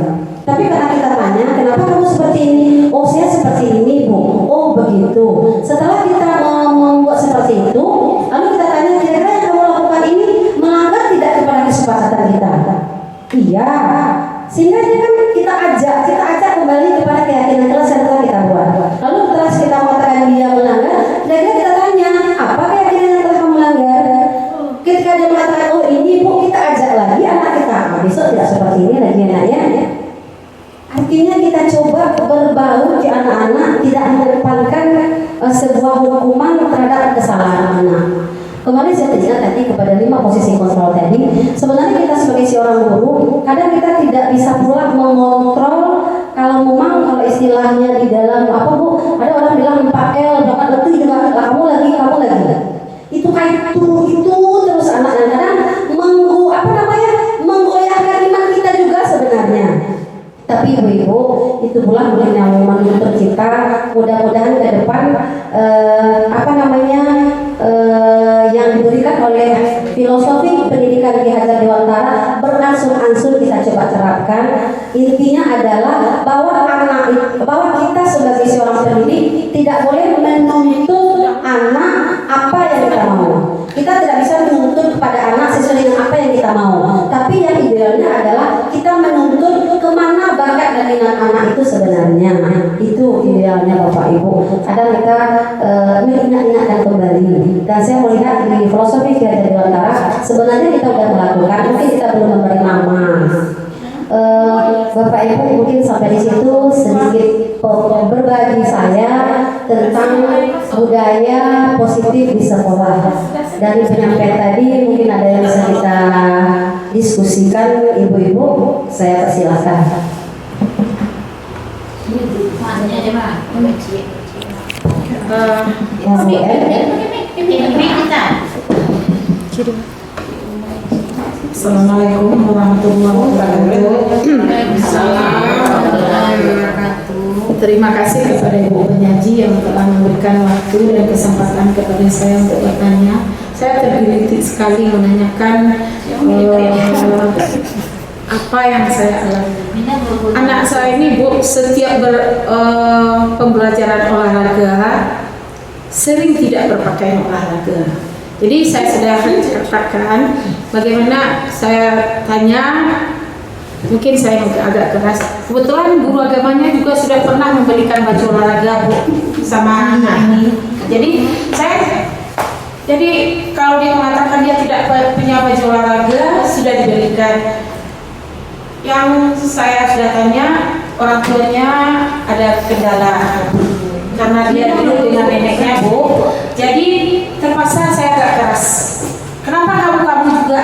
Tapi karena kita tanya, kenapa kamu seperti ini? Oh, saya seperti ini, Bu. Oh, begitu. Setelah kita membuat seperti itu, lalu kita tanya, kira-kira yang kamu lakukan ini melanggar tidak kepada kesepakatan kita? Iya. Sehingga dia kan kita ajak kembali kepada keyakinan kelas yang telah kita buat. Lalu setelah kita mengatakan dia melanggar, kira-kira kita tanya, apa keyakinan yang telah kamu melanggar? Ketika dia mengatakan, oh ini Bu, kita ajak lagi anak kita. Nah, besok tidak seperti ini lagi anaknya. Artinya kita coba berbaur di anak-anak, tidak mengedepankan sebuah hukuman terhadap kesalahan anak. Kemarin saya teringat tadi kepada 5 posisi kontrol tadi. Sebenarnya kita sebagai seorang guru, kadang kita tidak bisa pula mengontrol. Kalau memang kalau istilahnya di dalam apa Bu, ada orang bilang 4L, bahkan itu juga kamu lagi. Itu kayak itu terus anak-anak kadang menggoyahkan iman kita juga sebenarnya. Tapi Ibu, itu pula mungkin yang menuntut kita mudah-mudahan ke depan yang diberikan oleh filosofi pendidikan Ki Hajar Dewantara beransur-ansur kita coba terapkan. Intinya adalah bahwa kita sebagai seorang pendidik tidak boleh menuntut anak apa yang kita mau. Kita tidak bisa menuntut kepada anak sesuai dengan apa yang kita mau. Tapi yang idealnya adalah kita menuntut kemana bakat dan minat anak itu sebenarnya. Itu idealnya Bapak Ibu. Kadang kita mengingat-ingatkan kembali. Dan saya melihat di filosofi Ki Hajar Dewantara sebenarnya kita sudah melakukan, mungkin kita belum memberi nama. Bapak Ibu mungkin sampai di situ sedikit berbagi saya tentang budaya positif di sekolah. Dari penyampaian tadi mungkin ada yang bisa kita diskusikan, Ibu-ibu, saya persilahkan. Assalamualaikum warahmatullahi wabarakatuh. Terima kasih kepada Ibu penyaji yang telah memberikan waktu dan kesempatan kepada saya untuk bertanya. Saya tergelitik sekali menanyakan apa yang saya alami. Anak saya ini Bu, setiap pembelajaran olahraga sering tidak berpakaian olahraga. Jadi saya sudah katakan bagaimana saya tanya, mungkin saya agak keras. Kebetulan guru agamanya juga sudah pernah memberikan baju olahraga Bu sama anak ini. Jadi kalau dia mengatakan dia tidak punya baju olahraga sudah diberikan. Yang saya sudah tanya, orang tuanya ada kendala karena dia dulu dengan neneknya Bu. Jadi terpaksa saya agak keras. Kenapa kamu juga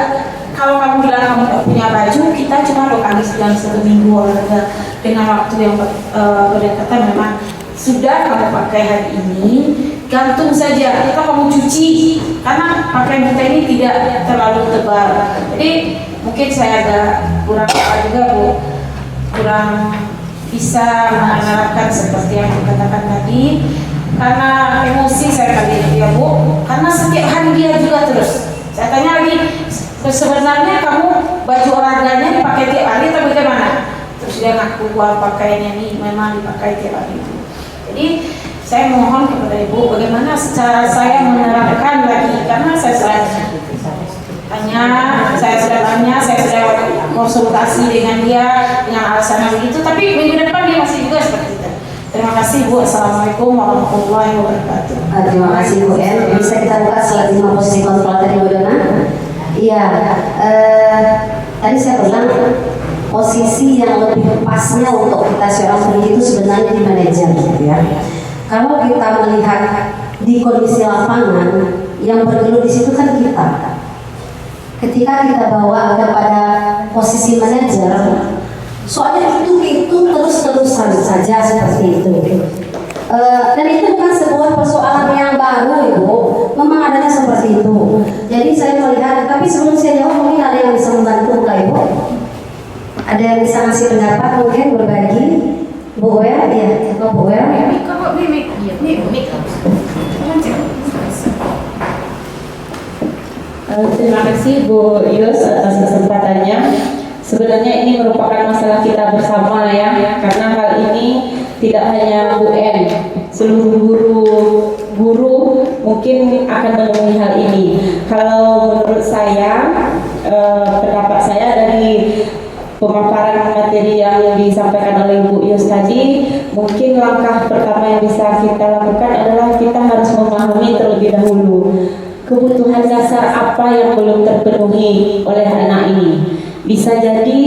kalau kamu bilang kamu tidak punya baju, kita cuma 2 kali dalam 1 minggu olahraga dengan waktu yang berdekatan memang sudah kamu pakai hari ini, gantung saja atau kamu cuci, karena pakaian kita ini tidak terlalu tebal. Jadi mungkin saya agak kurang juga Bu, kurang bisa menerapkan seperti yang dikatakan tadi, karena emosi saya kali ya Bu, karena setiap hari dia juga terus. Saya tanya lagi, sebenarnya kamu baju olahraganya dipakai tiap hari atau bagaimana? Terus dia ngaku bahwa pakaiannya ini memang dipakai tiap hari. Jadi saya mohon kepada Ibu, bagaimana cara saya menerapkan lagi, karena saya sudah tanya, saya sudah konsultasi dengan dia dengan alasan begitu, tapi minggu depan dia masih juga seperti itu. Terima kasih Bu. Assalamualaikum warahmatullahi wabarakatuh. Terima kasih Bu En. Bisa kita buka slide 5 posisi kontrol dari Bu Dona? Iya. Tadi saya bilang posisi yang lebih pasnya untuk kita seorang pendidik itu sebenarnya di manajer, gitu ya. Kalau kita melihat di kondisi lapangan, yang bergelut di situ kan kita. Ketika kita bawa kepada posisi manajer, soalnya itu terus-terusan saja seperti itu. Dan itu bukan sebuah persoalan yang baru, Ibu. Memang adanya seperti itu. Jadi saya melihat, tapi sebelum saya jawab mungkin ada yang bisa membantu Kak Ibu. Ada yang bisa ngasih pendapat mungkin berbagi. Bu Wel, iya, Bu Wel. Terima kasih Bu Yus atas kesempatannya. Sebenarnya ini merupakan masalah kita bersama ya, karena hal ini tidak hanya Bu En, seluruh guru mungkin akan menemui hal ini. Kalau menurut saya, pendapat saya dari pemaparan materi yang disampaikan oleh Bu Yus tadi, mungkin langkah pertama yang bisa kita lakukan adalah kita harus memahami terlebih dahulu kebutuhan dasar apa yang belum terpenuhi oleh anak ini. Bisa jadi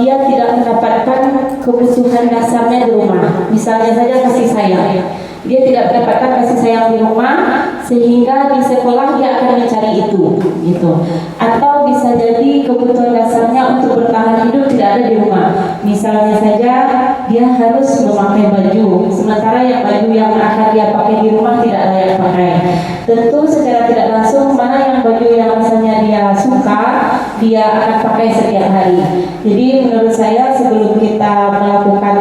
dia tidak mendapatkan kebutuhan dasarnya di rumah. Misalnya saja kasih sayang. Dia tidak mendapatkan kasih sayang di rumah, sehingga di sekolah dia akan mencari itu, gitu. Atau bisa jadi kebutuhan dasarnya untuk bertahan hidup tidak ada di rumah. Misalnya saja dia harus memakai baju, sementara yang baju yang akan dia pakai di rumah tidak layak pakai. Tentu secara tidak langsung mana yang baju yang rasanya dia suka, dia akan pakai setiap hari. Jadi menurut saya sebelum kita melakukan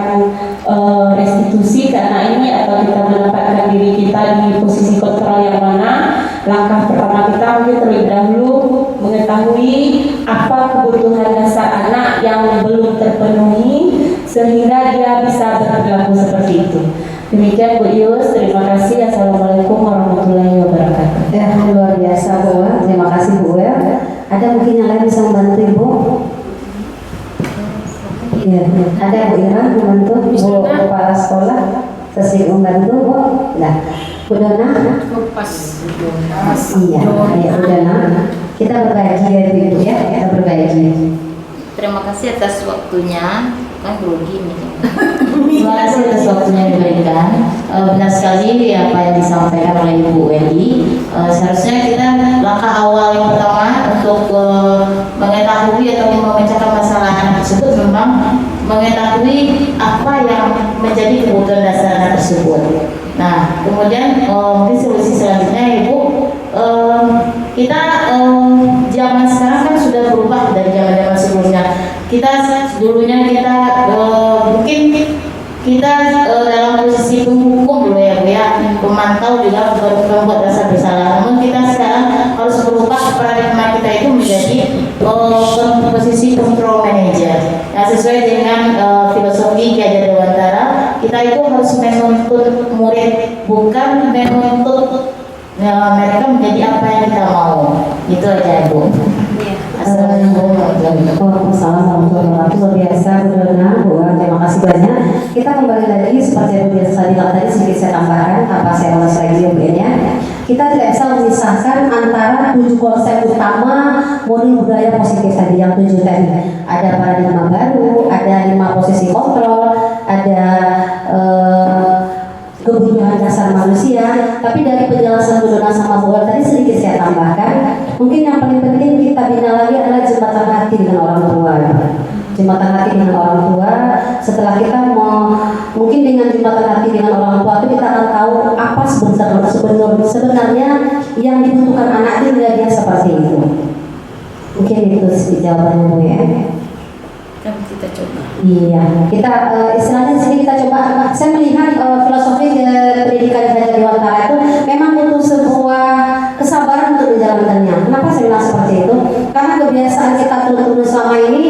restitusi ke anak ini atau kita menempatkan diri kita di posisi kontrol yang mana, langkah pertama kita mungkin terlebih dahulu mengetahui apa kebutuhan dasar anak yang belum terpenuhi sehingga dia bisa berperilaku seperti itu. Demikian Bu Yus, terima kasih. Assalamualaikum warahmatullahi wabarakatuh. Ya, luar biasa Bu Wel. Terima kasih Bu Wel. Ada mungkin yang lain bisa membantu Ibu? Iya, ada Bu Ira membantu, Bu Kepala Sekolah, sesi membantu Bu. Nah, Bu Dona. Iya, Bu Dona. Kita berbagi ya Ibu ya, kita berbagi. Terima kasih atas waktunya, kan grogi nih. Terima kasih atas waktunya yang diberikan. Benar sekali apa yang disampaikan oleh Ibu Wendy. Seharusnya kita langkah awal yang pertama untuk mengetahui atau memecahkan masalah anak tersebut memang mengetahui apa yang menjadi kebutuhan dasar anak tersebut. Nah, kemudian mungkin solusi selanjutnya Ibu, kita zaman sekarang kan sudah berubah dari zaman-zaman sebelumnya. Kita dulunya kita mungkin kita dalam posisi penghukum dulu ya Bu ya, pemantau juga bukan buat rasa bersalah. Namun kita sekarang harus berubah paradigma kita itu menjadi posisi control manager. Nah, sesuai dengan filosofi Ki Hajar Dewantara, kita itu harus menuntut murid, bukan menuntut mereka menjadi apa yang kita mau. Itu aja Bu. Assalamualaikum warahmatullahi wabarakatuh. Luar biasa Bu Dona, Bu Wel, terima kasih banyak. Kita kembali lagi seperti yang biasa tadi sedikit saya tambahkan apa saya ulas lagi ya Bu ya. Kita tidak bisa memisahkan antara 7 konsep utama modul budaya positif tadi, yang 7 tadi. Ada paradigma baru, ada 5 posisi kontrol, ada kebutuhan dasar manusia. Tapi dari penjelasan Bu Dona sama Bu Wel tadi sedikit saya tambahkan, mungkin yang paling penting kita bina lagi adalah jembatan hati dengan orang tua. jembatan hati dengan orang tua. Setelah kita mungkin dengan jembatan hati dengan orang tua itu kita akan tahu apa sebenarnya yang dibutuhkan anak dia seperti itu. Mungkin itu sih jawabannya Bu ya. Kami kita coba. Iya, kita istilahnya di sini kita coba. Saya melihat filosofi pendidikan di Dewantara itu memang butuh sebuah kesabaran untuk menjalankannya. Kenapa saya bilang seperti itu? Karena kebiasaan kita turun selama ini,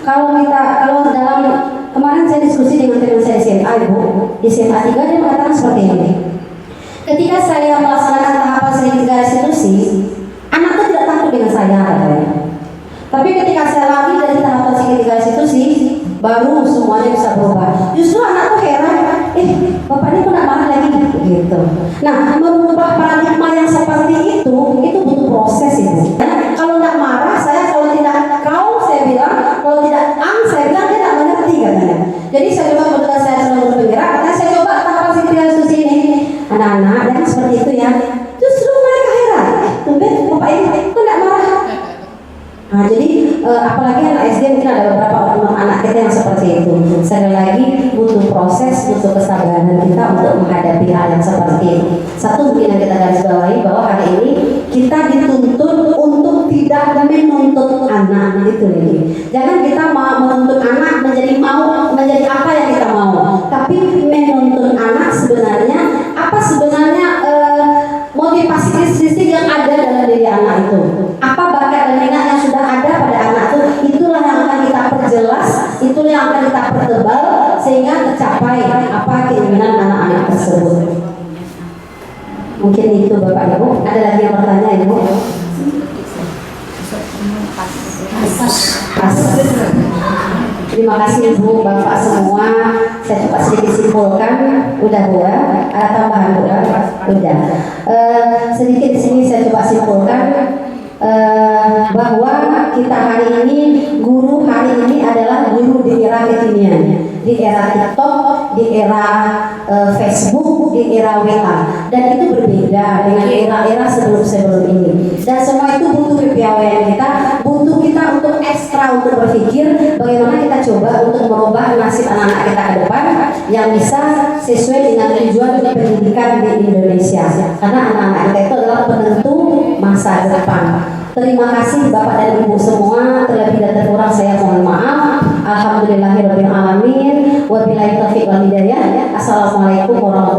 kalau dalam kemarin saya diskusi dengan teman saya SMA, Ibu, di SMA 3 dia mengatakan seperti ini. Ketika saya melaksanakan tahapan segitiga restitusi, anak itu tidak takut dengan saya katanya. Tapi ketika saya lagi dari tahapan segitiga restitusi, baru semuanya bisa berubah. Justru anak tuh heran, bapak ini kok nggak marah lagi gitu. Nah, merubah paradigma yang seperti itu butuh proses itu. Kalau nggak marah, kalau tidak kau, saya bilang, kalau tidak saya bilang dia nggak mengerti katanya. Jadi saya coba kebetulan saya selalu berpenggerak, katanya saya coba tahapan segitiga restitusi ini. Anak-anak, jangan seperti itu ya. Justru mereka heran, tumben bapak ini kok nggak marah. Nah, jadi apalagi anak SD mungkin ada beberapa oknum anak kita yang seperti itu. Sekali lagi butuh proses, butuh kesabaran kita untuk menghadapi hal yang seperti itu. Satu mungkin yang kita garis bawahi bahwa hari ini kita dituntut untuk tidak menuntut anak itu ini. Jangan kita mau menuntut anak menjadi apa yang kita mau, tapi menuntut anak sebenarnya apa sebenarnya motivasi kritistik yang ada dalam diri anak itu. Apa bakat dan minat yang sudah ada pada anak itulah yang akan kita perjelas, itulah yang akan kita pertebal sehingga tercapai apa keinginan anak-anak tersebut. Mungkin itu Bapak Ibu. Ada lagi yang bertanya Ibu? Pas. Terima kasih Ibu, Bapak semua. Saya coba sedikit simpulkan. Udah Bu ya? Ada tambahan Bu ya? Udah. Sedikit di sini saya coba simpulkan bahwa kita hari ini, guru hari ini adalah guru di era kekinian, di era TikTok, di era Facebook, di era WA, dan itu berbeda dengan era-era sebelum ini. Dan semua itu butuh kepiawaian kita, butuh kita untuk ekstra untuk berpikir bagaimana kita coba untuk merubah nasib anak-anak kita ke depan yang bisa sesuai dengan tujuan pendidikan di Indonesia. Karena anak-anak kita itu adalah penentu masa depan. Terima kasih Bapak dan Ibu semua. Terlebih dan terkurang saya mohon maaf. Alhamdulillahirabbil alamin. Wabillahi taufiq wal hidayah. Assalamualaikum warahmatullahi wabarakatuh.